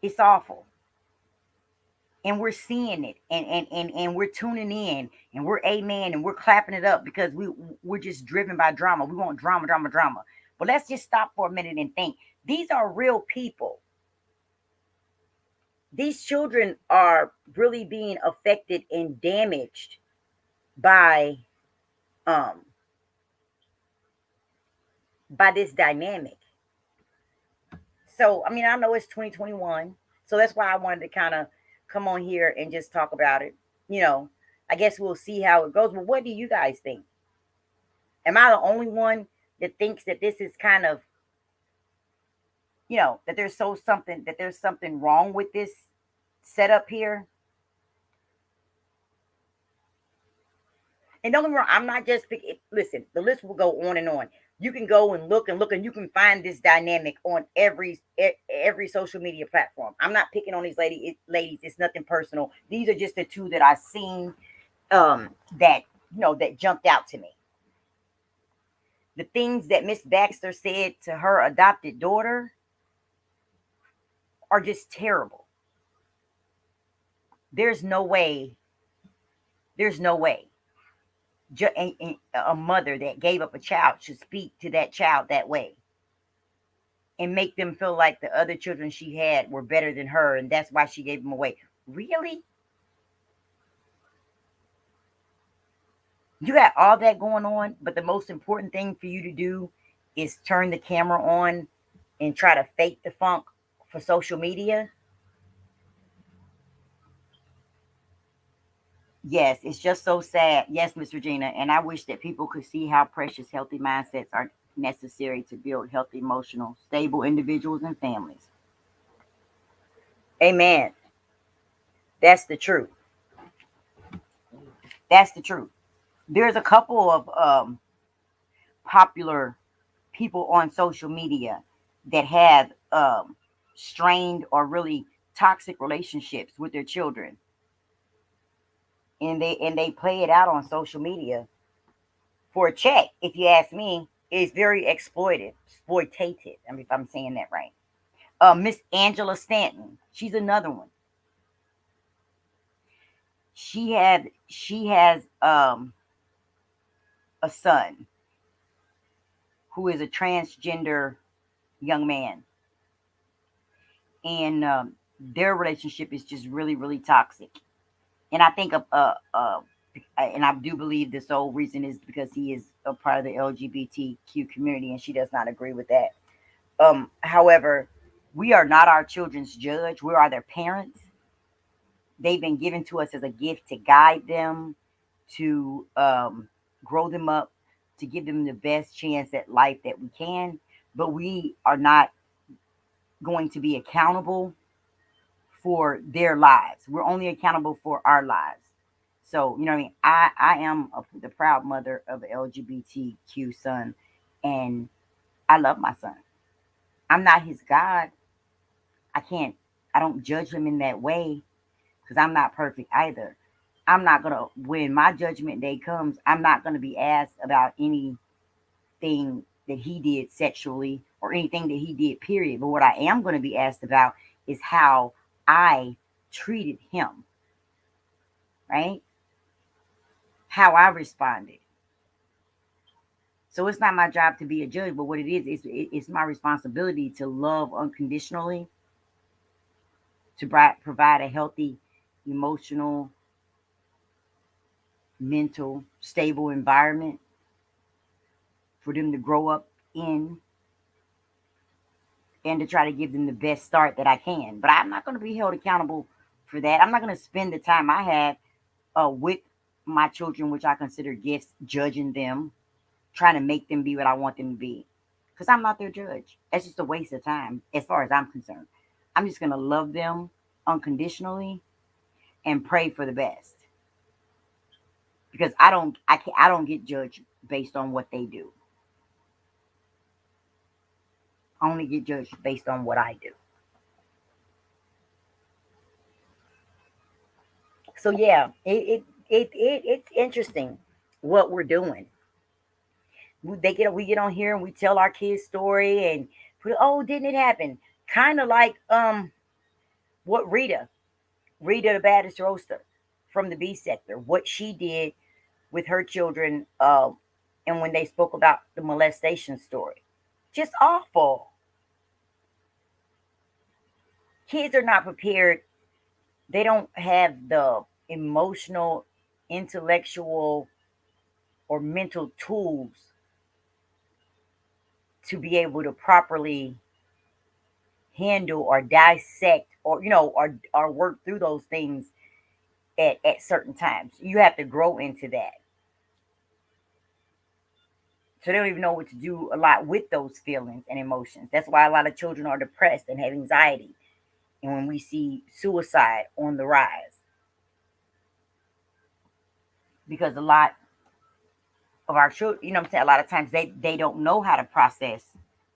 It's awful. And we're seeing it, and we're tuning in, and we're amen, and we're clapping it up because we're just driven by drama. We want drama, drama, drama. But let's just stop for a minute and think. These are real people. These children are really being affected and damaged by this dynamic. So, I mean, I know it's 2021, so that's why I wanted to kind of come on here and just talk about it. I guess we'll see how it goes. But what do you guys think? Am I the only one that thinks that this is kind of, that there's something wrong with this setup here? And don't get me wrong, I'm not just picking. Listen, the list will go on and on. You can go and look, and you can find this dynamic on every social media platform. I'm not picking on these ladies. It's nothing personal. These are just the two that I've seen that jumped out to me. The things that Miss Baxter said to her adopted daughter are just terrible. There's no way, there's no way a mother that gave up a child should speak to that child that way and make them feel like the other children she had were better than her and that's why she gave them away. Really? You got all that going on, but the most important thing for you to do is turn the camera on and try to fake the funk for social media. Yes, it's just so sad. Yes, Miss Regina, and I wish that people could see how precious healthy mindsets are necessary to build healthy, emotional, stable individuals and families. Amen. That's the truth. That's the truth. There's a couple of popular people on social media that have strained or really toxic relationships with their children, and they play it out on social media for a check. If you ask me, it's very exploitative. I mean, if I'm saying that right. Miss Angela Stanton, she's another one. She has a son who is a transgender young man, and their relationship is just really really toxic. And I think and I do believe the sole reason is because he is a part of the LGBTQ community, and she does not agree with that. However, we are not our children's judge. We are their parents. They've been given to us as a gift to guide them, to grow them up, to give them the best chance at life that we can. But we are not going to be accountable for their lives. We're only accountable for our lives. So, you know what I mean? I am the proud mother of an LGBTQ son, and I love my son. I'm not his God. I can't, I don't judge him in that way because I'm not perfect either. I'm not going to, when my judgment day comes, I'm not going to be asked about anything that he did sexually or anything that he did, period. But what I am going to be asked about is how I treated him, right? How I responded. So it's not my job to be a judge, but what it is, it's my responsibility to love unconditionally, to provide a healthy, emotional, mental, stable environment for them to grow up in and to try to give them the best start that I can. But I'm not going to be held accountable for that. I'm not going to spend the time I have with my children, which I consider gifts, judging them, trying to make them be what I want them to be. Because I'm not their judge. That's just a waste of time as far as I'm concerned. I'm just going to love them unconditionally and pray for the best. Because I don't get judged based on what they do. I only get judged based on what I do. So yeah, it's interesting what we're doing. We get on here and we tell our kids' story and put, oh, didn't it happen? Kind of like what Rita the Baddest Roaster from the B sector, what she did with her children, and when they spoke about the molestation story, just awful. Kids are not prepared. They don't have the emotional, intellectual, or mental tools to be able to properly handle or dissect or or work through those things at certain times. You have to grow into that. So they don't even know what to do a lot with those feelings and emotions. That's why a lot of children are depressed and have anxiety. And when we see suicide on the rise, because a lot of our children, I'm saying, a lot of times they don't know how to process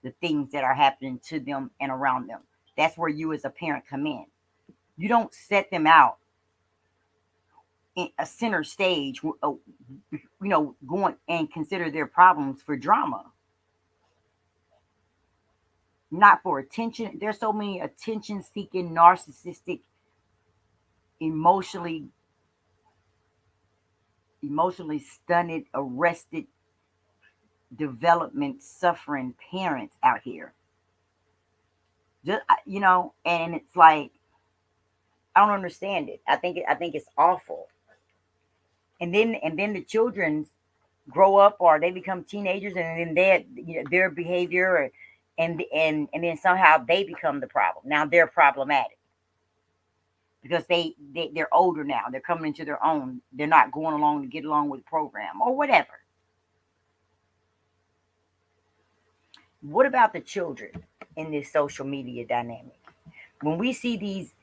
the things that are happening to them and around them. That's where you as a parent come in. You don't set them out in a center stage, going and consider their problems for drama, not for attention. There's so many attention seeking, narcissistic emotionally stunted, arrested, development suffering parents out here. Just and it's like I don't understand it. I think it's awful. And then the children grow up or they become teenagers, and then their behavior, and then somehow they become the problem. Now they're problematic because they're older now. They're coming into their own. They're not going along to get along with the program or whatever. What about the children in this social media dynamic? When we see these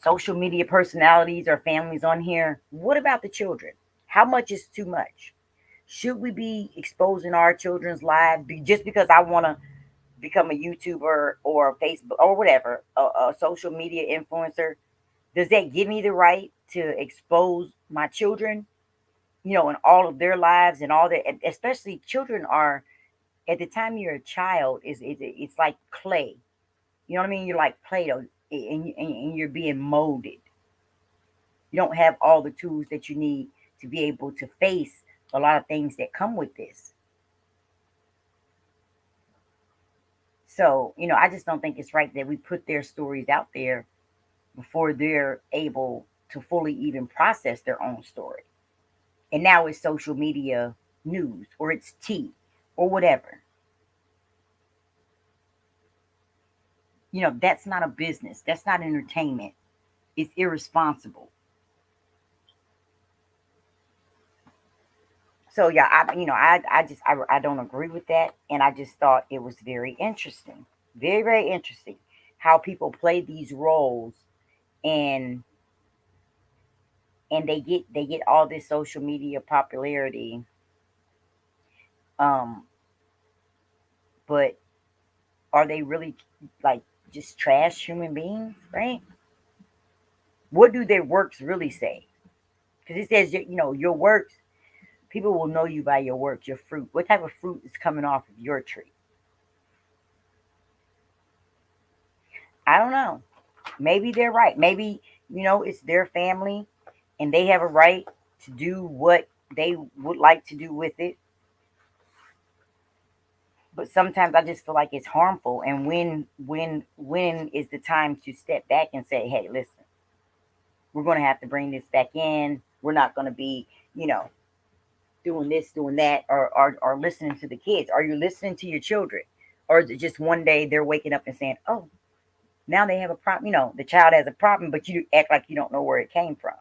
social media personalities or families on here, what about the children? How much is too much? Should we be exposing our children's lives just because I want to become a YouTuber or a Facebook or whatever, a social media influencer? Does that give me the right to expose my children, and all of their lives and all that? Especially children are, at the time you're a child, it's like clay. You know what I mean? You're like Play-Doh, and you're being molded. You don't have all the tools that you need to be able to face a lot of things that come with this. So, I just don't think it's right that we put their stories out there before they're able to fully even process their own story. And now it's social media news, or it's tea or whatever. That's not a business. That's not entertainment. It's irresponsible. So yeah, I don't agree with that, and I just thought it was very interesting, very very interesting, how people play these roles, and they get all this social media popularity, um, but are they really like just trash human beings, right? What do their works really say? Because it says your works. People will know you by your works, your fruit. What type of fruit is coming off of your tree? I don't know. Maybe they're right. Maybe, it's their family and they have a right to do what they would like to do with it. But sometimes I just feel like it's harmful. And when is the time to step back and say, hey, listen, we're going to have to bring this back in. We're not going to be, you know, doing this, doing that, or listening to the kids. Are you listening to your children? Or is it just one day they're waking up and saying, oh, now they have a problem? The child has a problem, but you act like you don't know where it came from.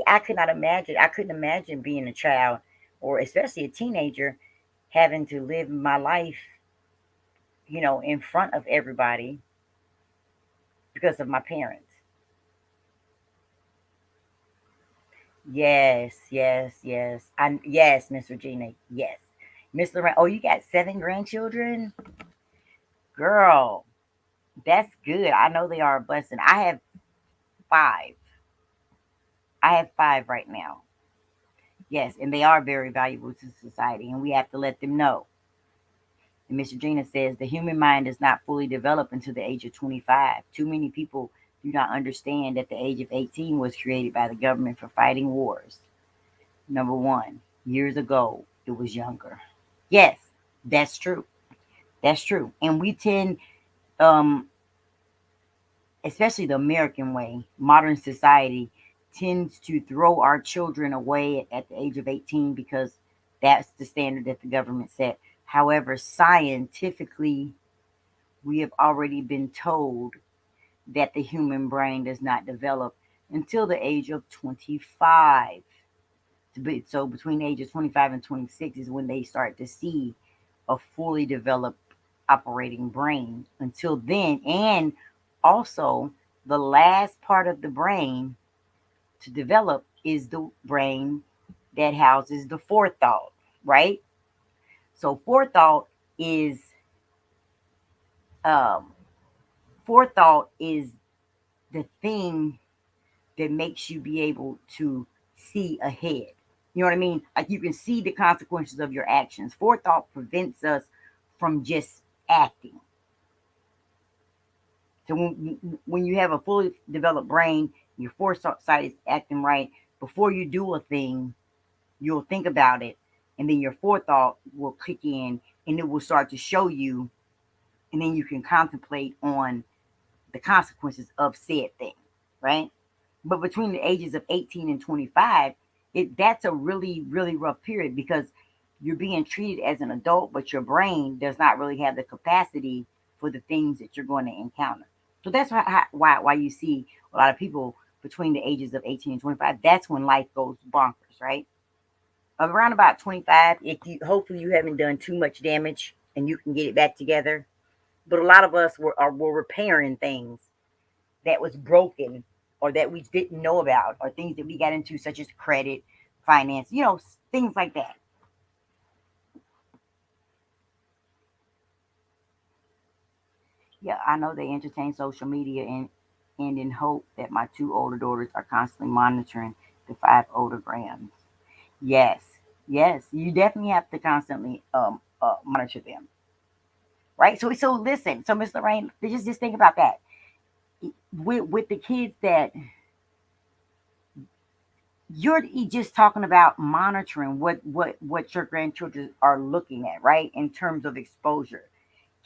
I could not imagine. I couldn't imagine being a child, or especially a teenager, having to live my life, in front of everybody because of my parents. Yes, yes, yes. Yes, Miss Regina. Yes, Miss Lorraine. Oh, you got 7 grandchildren, girl. That's good. I know they are a blessing. I have 5. I have 5 right now. Yes, and they are very valuable to society, and we have to let them know. And Mr. Gina says the human mind does not fully develop until the age of 25. Too many people do not understand that the age of 18 was created by the government for fighting wars. Number one, years ago, it was younger. Yes, that's true. That's true. And we tend, um, especially the American way, modern society tends to throw our children away at the age of 18 because that's the standard that the government set. However, scientifically, we have already been told that the human brain does not develop until the age of 25. So between the age of 25 and 26 is when they start to see a fully developed operating brain. Until then, and also the last part of the brain to develop is the brain that houses the forethought, right? So is um, forethought is the thing that makes you be able to see ahead. You know what I mean? Like you can see the consequences of your actions. Forethought prevents us from just acting. So when you have a fully developed brain, your foresight is acting right. Before you do a thing, you'll think about it, and then your forethought will kick in, and it will start to show you, and then you can contemplate on the consequences of said thing, right? But between the ages of 18 and 25, that's a really, really rough period because you're being treated as an adult, but your brain does not really have the capacity for the things that you're going to encounter. So that's why you see a lot of people between the ages of 18 and 25. That's when life goes bonkers, right? Around about 25, if you hopefully you haven't done too much damage and you can get it back together. But a lot of us were repairing things that was broken or that we didn't know about or things that we got into such as credit, finance, things like that. Yeah, I know they entertain social media and in hope that my two older daughters are constantly monitoring the five older grams. Yes, yes, you definitely have to constantly monitor them, right? So listen, so Miss Lorraine, just think about that with the kids that you're just talking about monitoring what your grandchildren are looking at, right? In terms of exposure.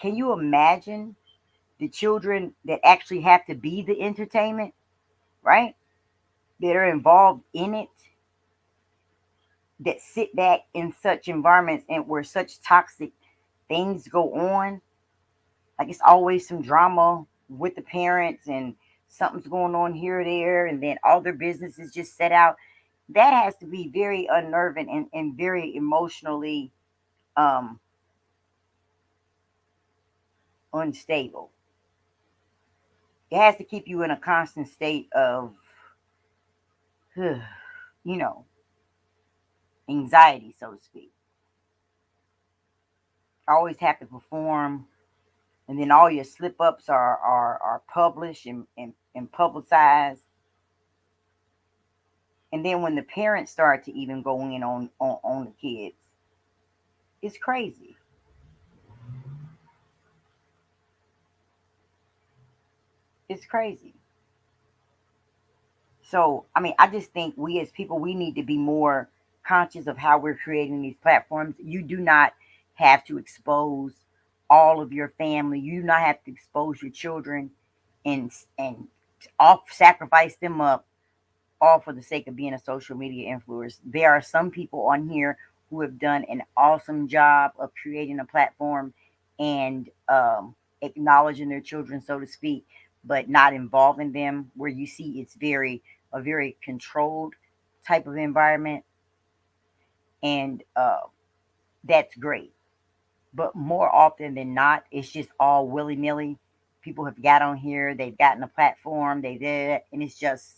Can you imagine the children that actually have to be the entertainment, right? That are involved in it, that sit back in such environments and where such toxic things go on. Like it's always some drama with the parents and something's going on here or there, and then all their business is just set out. That has to be very unnerving and very emotionally um, unstable. It has to keep you in a constant state of, you know, anxiety, so to speak. Always have to perform, and then all your slip ups are published and publicized. And then when the parents start to even go in on the kids, it's crazy. It's crazy. So, I mean, I just think we as people, we need to be more conscious of how we're creating these platforms. You do not have to expose all of your family. You do not have to expose your children and off sacrifice them up all for the sake of being a social media influencer. There are some people on here who have done an awesome job of creating a platform and acknowledging their children, so to speak, but not involving them. Where you see it's a very controlled type of environment, and that's great. But more often than not, it's just all willy nilly. People have got on here, they've gotten a platform, they did it, and it's just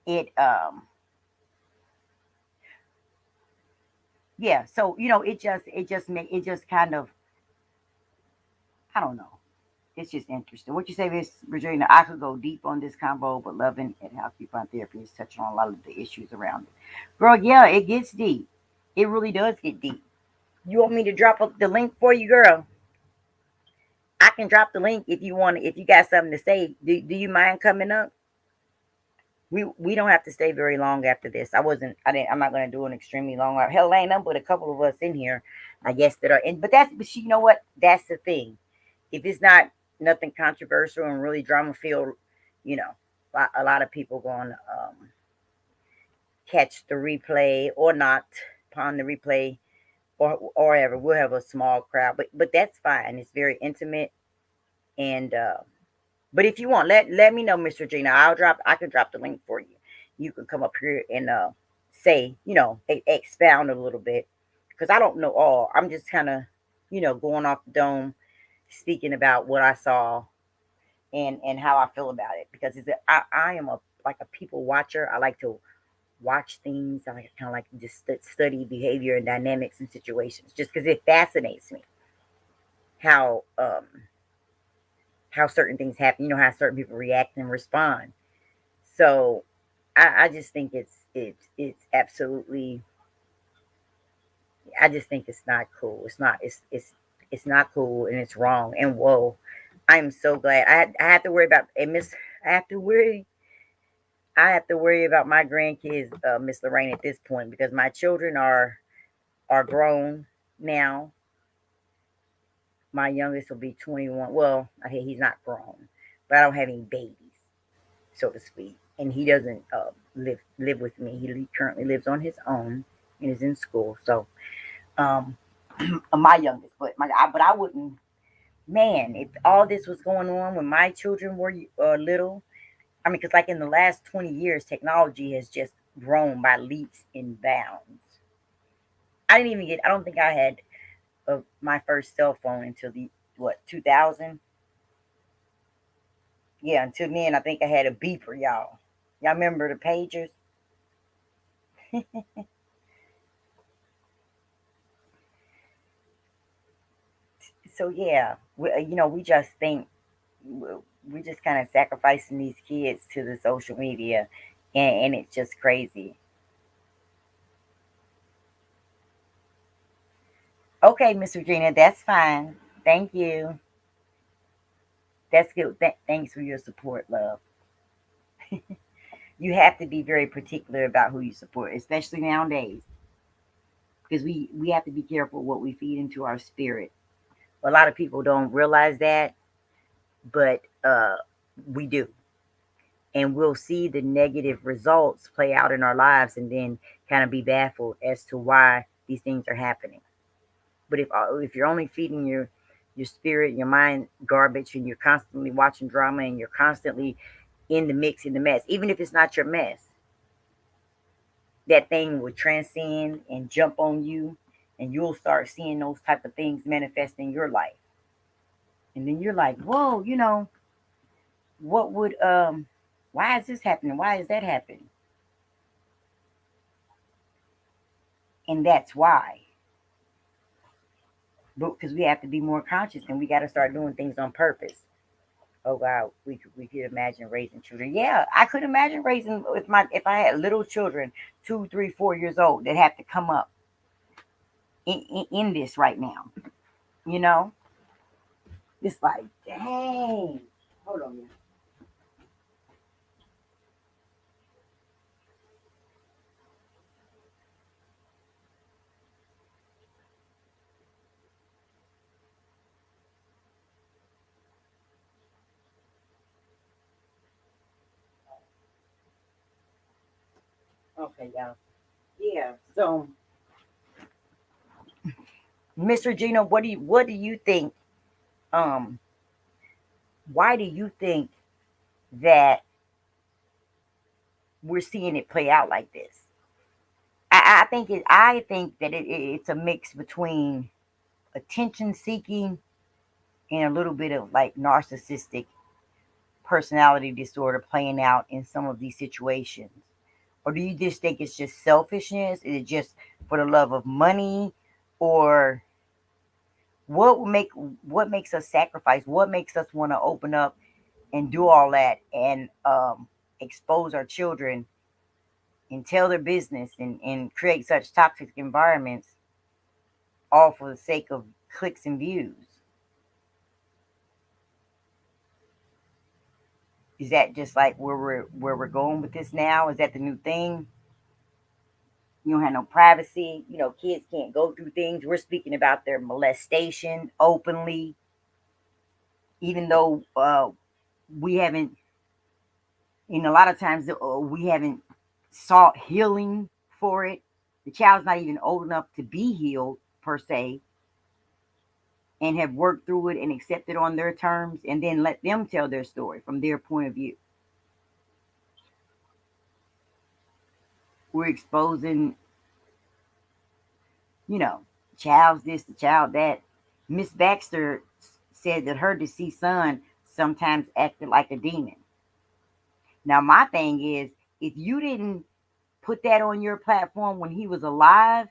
it yeah, so it just kind of, I don't know, it's just interesting what you say, Miss Virginia. I could go deep on this combo, but loving it how coupon therapy is touching on a lot of the issues around it. Girl, yeah, it gets deep. It really does get deep. You want me to drop the link for you, girl? I can drop the link if you want, if you got something to say. Do you mind coming up? We don't have to stay very long after this. I'm not gonna do an extremely long one. Hell, ain't nothing but a couple of us in here, I guess, that are in, but you know what? That's the thing. If it's not nothing controversial and really drama filled, you know, a lot of people gonna catch the replay or not upon the replay or ever. We'll have a small crowd, but that's fine. It's very intimate and but if you want, let me know, Mr. Gina. I can drop the link for you. You can come up here and say, expound a little bit. Because I don't know all. I'm just kind of, going off the dome, speaking about what I saw and how I feel about it. Because I am like a people watcher. I like to watch things. I like kind of like just study behavior and dynamics and situations, just because it fascinates me how how certain things happen, how certain people react and respond. So I just think it's absolutely, I just think it's not cool. It's not, it's It's not cool and it's wrong. And whoa, I'm so glad. I have to worry about and Miss. I have to worry. I have to worry about my grandkids, Miss Lorraine, at this point because my children are grown now. My youngest will be 21. Well, he's not grown, but I don't have any babies, so to speak. And he doesn't live with me. He currently lives on his own and is in school. So um, my youngest, but I wouldn't. Man, if all this was going on when my children were little, I mean, because like in the last 20 years, technology has just grown by leaps and bounds. I didn't even get. I don't think I had my first cell phone until the what 2000. Yeah, until then, I think I had a beeper, y'all. Y'all remember the pagers? So yeah, we just think we just kind of sacrificing these kids to the social media, and it's just crazy. Okay, Miss Regina, that's fine. Thank you. That's good. Thanks for your support, love. You have to be very particular about who you support, especially nowadays, because we have to be careful what we feed into our spirit. A lot of people don't realize that, but we do, and we'll see the negative results play out in our lives, and then kind of be baffled as to why these things are happening. But if you're only feeding your spirit, your mind garbage, and you're constantly watching drama, and you're constantly in the mix, in the mess, even if it's not your mess, that thing will transcend and jump on you, and you'll start seeing those type of things manifest in your life. And then you're like, whoa, what would why is this happening? Why is that happening? And that's why. But because we have to be more conscious and we got to start doing things on purpose. Oh wow, we could imagine raising children. Yeah, I could imagine raising if I had little children, 2, 3, 4 years old that have to come up in this right now. You know, it's like, dang. Hold on, man. Okay, y'all. Yeah. So, Mr. Gino, what do you think? Um, why do you think that we're seeing it play out like this? I think that it's a mix between attention seeking and a little bit of like narcissistic personality disorder playing out in some of these situations. Or do you just think it's just selfishness? Is it just for the love of money? Or what makes us sacrifice? What makes us want to open up and do all that and expose our children and tell their business and create such toxic environments all for the sake of clicks and views? Is that just like where we're going with this now? Is that the new thing? You don't have no privacy. Kids can't go through things. We're speaking about their molestation openly, even though we haven't. A lot of times we haven't sought healing for it. The child's not even old enough to be healed per se, and have worked through it and accepted on their terms, and then let them tell their story from their point of view. We're exposing, you know, child's this, the child that. Miss Baxter said that her deceased son sometimes acted like a demon. Now, my thing is, if you didn't put that on your platform when he was alive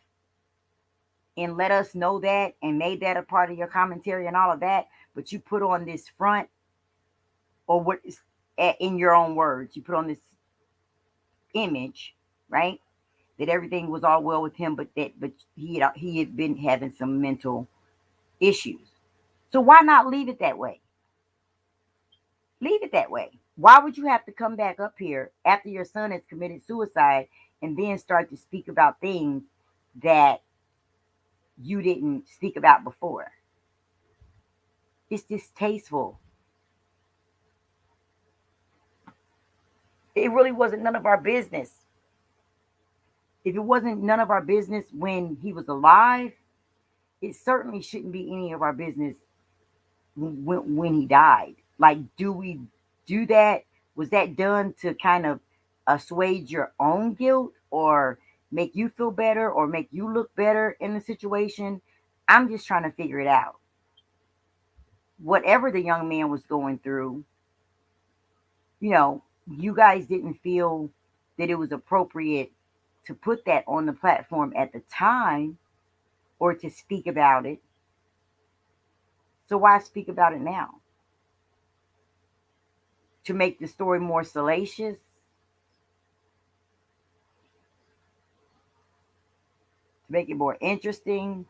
and let us know that and made that a part of your commentary and all of that, but you put on this front, or what is in your own words, you put on this image, right? That everything was all well with him, but he had been having some mental issues. So why not leave it that way? Leave it that way. Why would you have to come back up here after your son has committed suicide and then start to speak about things that you didn't speak about before? It's distasteful. It really wasn't none of our business. If it wasn't none of our business when he was alive, it certainly shouldn't be any of our business when he died. Like, do we do that? Was that done to kind of assuage your own guilt or make you feel better or make you look better in the situation? I'm just trying to figure it out. Whatever the young man was going through, you guys didn't feel that it was appropriate to put that on the platform at the time or to speak about it. So why speak about it now? To make the story more salacious? To make it more interesting?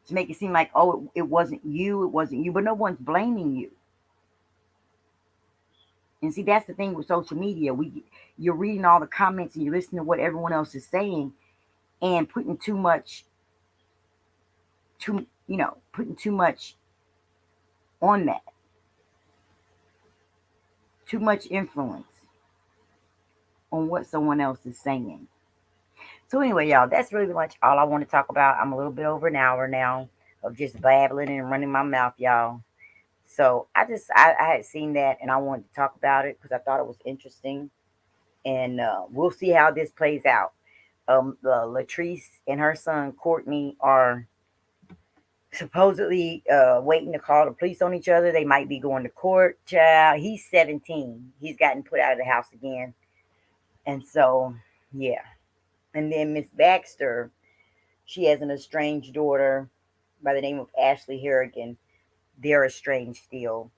To make it seem like, oh, it wasn't you, but no one's blaming you. And see, that's the thing with social media. You're reading all the comments and you listen to what everyone else is saying and putting too much on that, too much influence on what someone else is saying. So anyway, y'all, that's really much all I want to talk about. I'm a little bit over an hour now of just babbling and running my mouth, y'all. So I had seen that and I wanted to talk about it because I thought it was interesting, and we'll see how this plays out. Latrese and her son Courtney are supposedly waiting to call the police on each other. They might be going to court. Child, he's 17. He's gotten put out of the house again, and so yeah. And then Miss Baxter, she has an estranged daughter by the name of Ashley Harrigan. They're estranged still.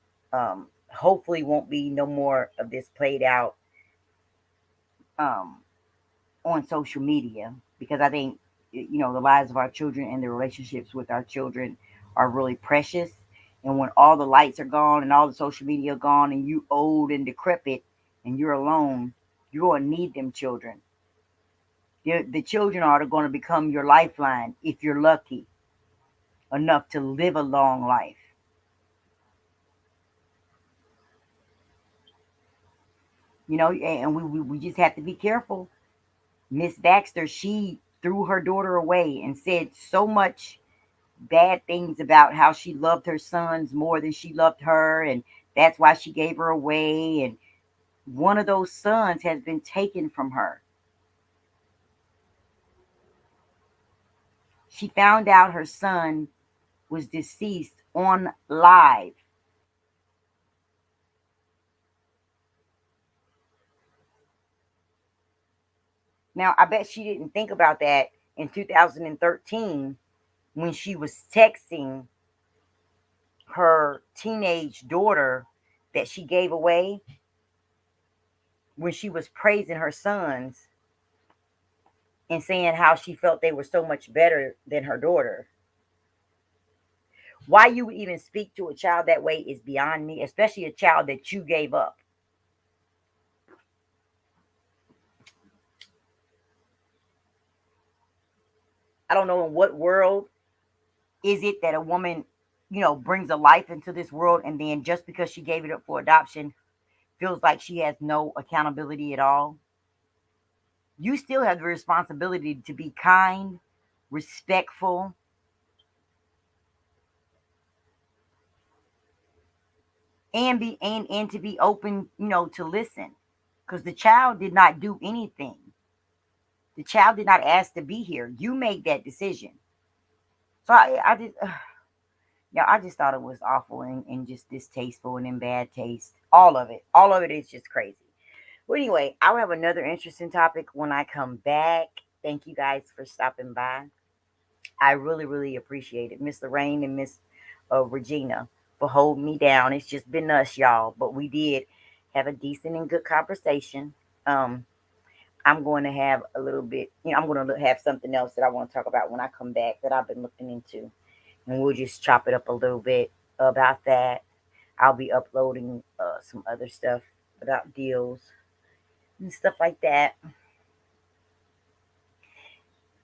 Hopefully, won't be no more of this played out um, on social media, because I think the lives of our children and the relationships with our children are really precious. And when all the lights are gone and all the social media are gone, and you old and decrepit and you're alone, you're gonna need them children. The children are going to become your lifeline if you're lucky enough to live a long life. And we just have to be careful. Miss Baxter, she threw her daughter away and said so much bad things about how she loved her sons more than she loved her, and that's why she gave her away. And one of those sons has been taken from her. She found out her son was deceased on live. Now, I bet she didn't think about that in 2013 when she was texting her teenage daughter that she gave away, when she was praising her sons and saying how she felt they were so much better than her daughter. Why you would even speak to a child that way is beyond me, especially a child that you gave up. I don't know in what world is it that a woman, brings a life into this world, and then just because she gave it up for adoption, feels like she has no accountability at all. You still have the responsibility to be kind, respectful, and to be open, to listen. Because the child did not do anything. The child did not ask to be here. You made that decision. So I just, yeah, I just thought it was awful and just distasteful and in bad taste. All of it is just crazy. Well, anyway, I'll have another interesting topic when I come back. Thank you guys for stopping by. I really, really appreciate it. Miss Lorraine and Miss Regina for holding me down. It's just been us, y'all. But we did have a decent and good conversation. Um, I'm going to have a little bit, I'm going to have something else that I want to talk about when I come back that I've been looking into. And we'll just chop it up a little bit about that. I'll be uploading some other stuff about deals and stuff like that.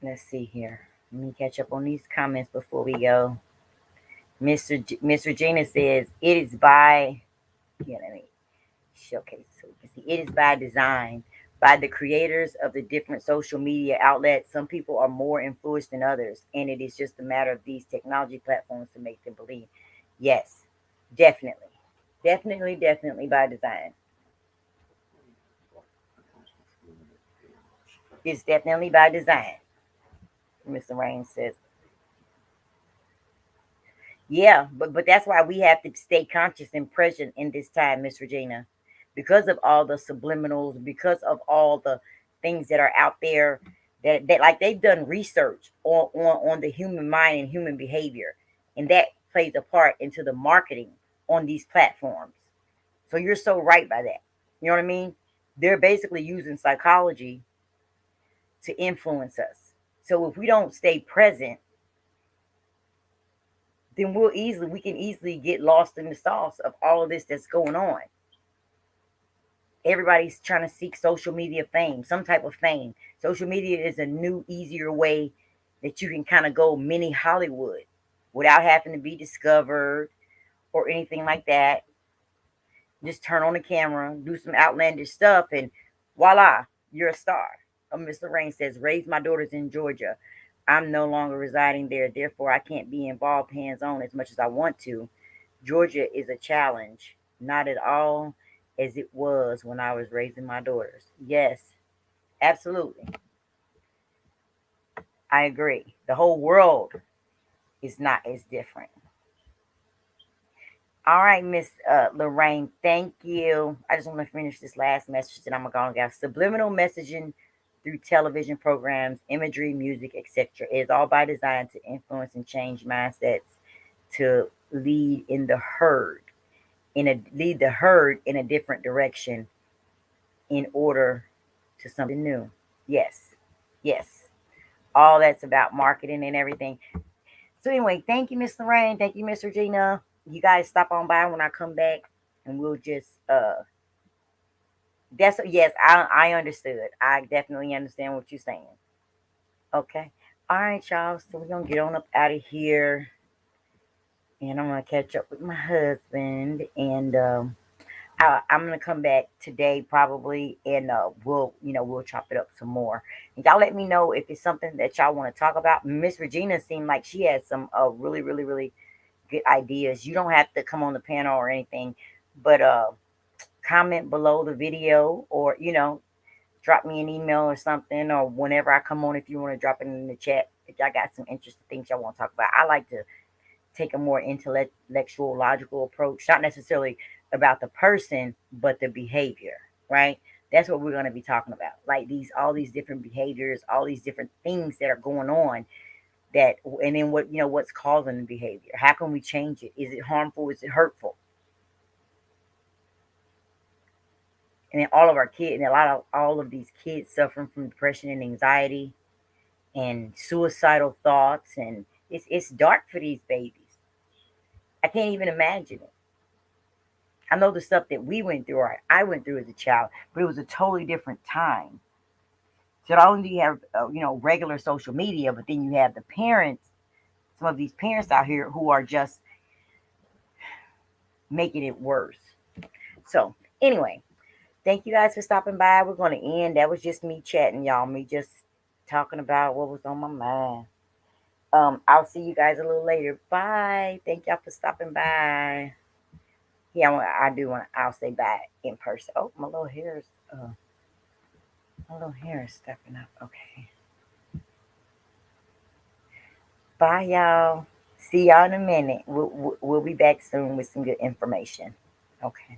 Let's see here. Let me catch up on these comments before we go. Miss Regina says it is by, yeah, let me showcase so we can see. It is by design, by the creators of the different social media outlets. Some people are more influenced than others, and it is just a matter of these technology platforms to make them believe. Yes, definitely, definitely by design. It's definitely by design. Mr. Rain says, yeah, but that's why we have to stay conscious and present in this time, Miss Regina, because of all the subliminals, because of all the things that are out there that like they've done research on the human mind and human behavior, and that plays a part into the marketing on these platforms. So you're so right by that. You know what I mean? They're basically using psychology to influence us. So if we don't stay present, then we can easily get lost in the sauce of all of this that's going on. Everybody's trying to seek social media fame, some type of fame. Social media is a new, easier way that you can kind of go mini Hollywood without having to be discovered or anything like that. Just turn on the camera, do some outlandish stuff, and voila, you're a star. Mr. Rain says, raise my daughters in Georgia. I'm no longer residing there, therefore I can't be involved hands on as much as I want to. Georgia is a challenge, not at all as it was when I was raising my daughters. Yes, absolutely. I agree. The whole world is not as different. All right, Miss Lorraine, thank you. I just want to finish this last message that I'm going to go. Subliminal messaging through television programs, imagery, music, etc. is all by design to influence and change mindsets to lead the herd in a different direction in order to something new. Yes, yes. All that's about marketing and everything. So anyway, thank you, Miss Lorraine. Thank you, Miss Regina. You guys stop on by when I come back, and we'll just That's yes, I understood. I definitely understand what you're saying. Okay. All right, y'all. So we're gonna get on up out of here, and I'm gonna catch up with my husband, and I'm gonna come back today probably, and we'll chop it up some more. And y'all let me know if it's something that y'all want to talk about. Miss Regina seemed like she had some really really really good ideas. You don't have to come on the panel or anything, but comment below the video, or drop me an email or something, or whenever I come on, if you want to drop it in the chat, if y'all got some interesting things y'all want to talk about. I like to take a more intellectual, logical approach, not necessarily about the person, but the behavior, right? That's what we're going to be talking about. Like all these different behaviors, all these different things that are going on and then what's causing the behavior? How can we change it? Is it harmful? Is it hurtful? And then all of our kids, and all of these kids suffering from depression and anxiety and suicidal thoughts, and it's dark for these babies. I can't even imagine it. I know the stuff that we went through, or I went through as a child, but it was a totally different time. So not only do you have regular social media, but then you have the parents, some of these parents out here who are just making it worse. So anyway, thank you guys for stopping by. We're going to end. That was just me chatting, y'all. Me just talking about what was on my mind. I'll see you guys a little later. Bye. Thank y'all for stopping by. Yeah, I do want. I'll say bye in person. Oh, my little hair is stepping up. Okay. Bye, y'all. See y'all in a minute. We'll be back soon with some good information. Okay.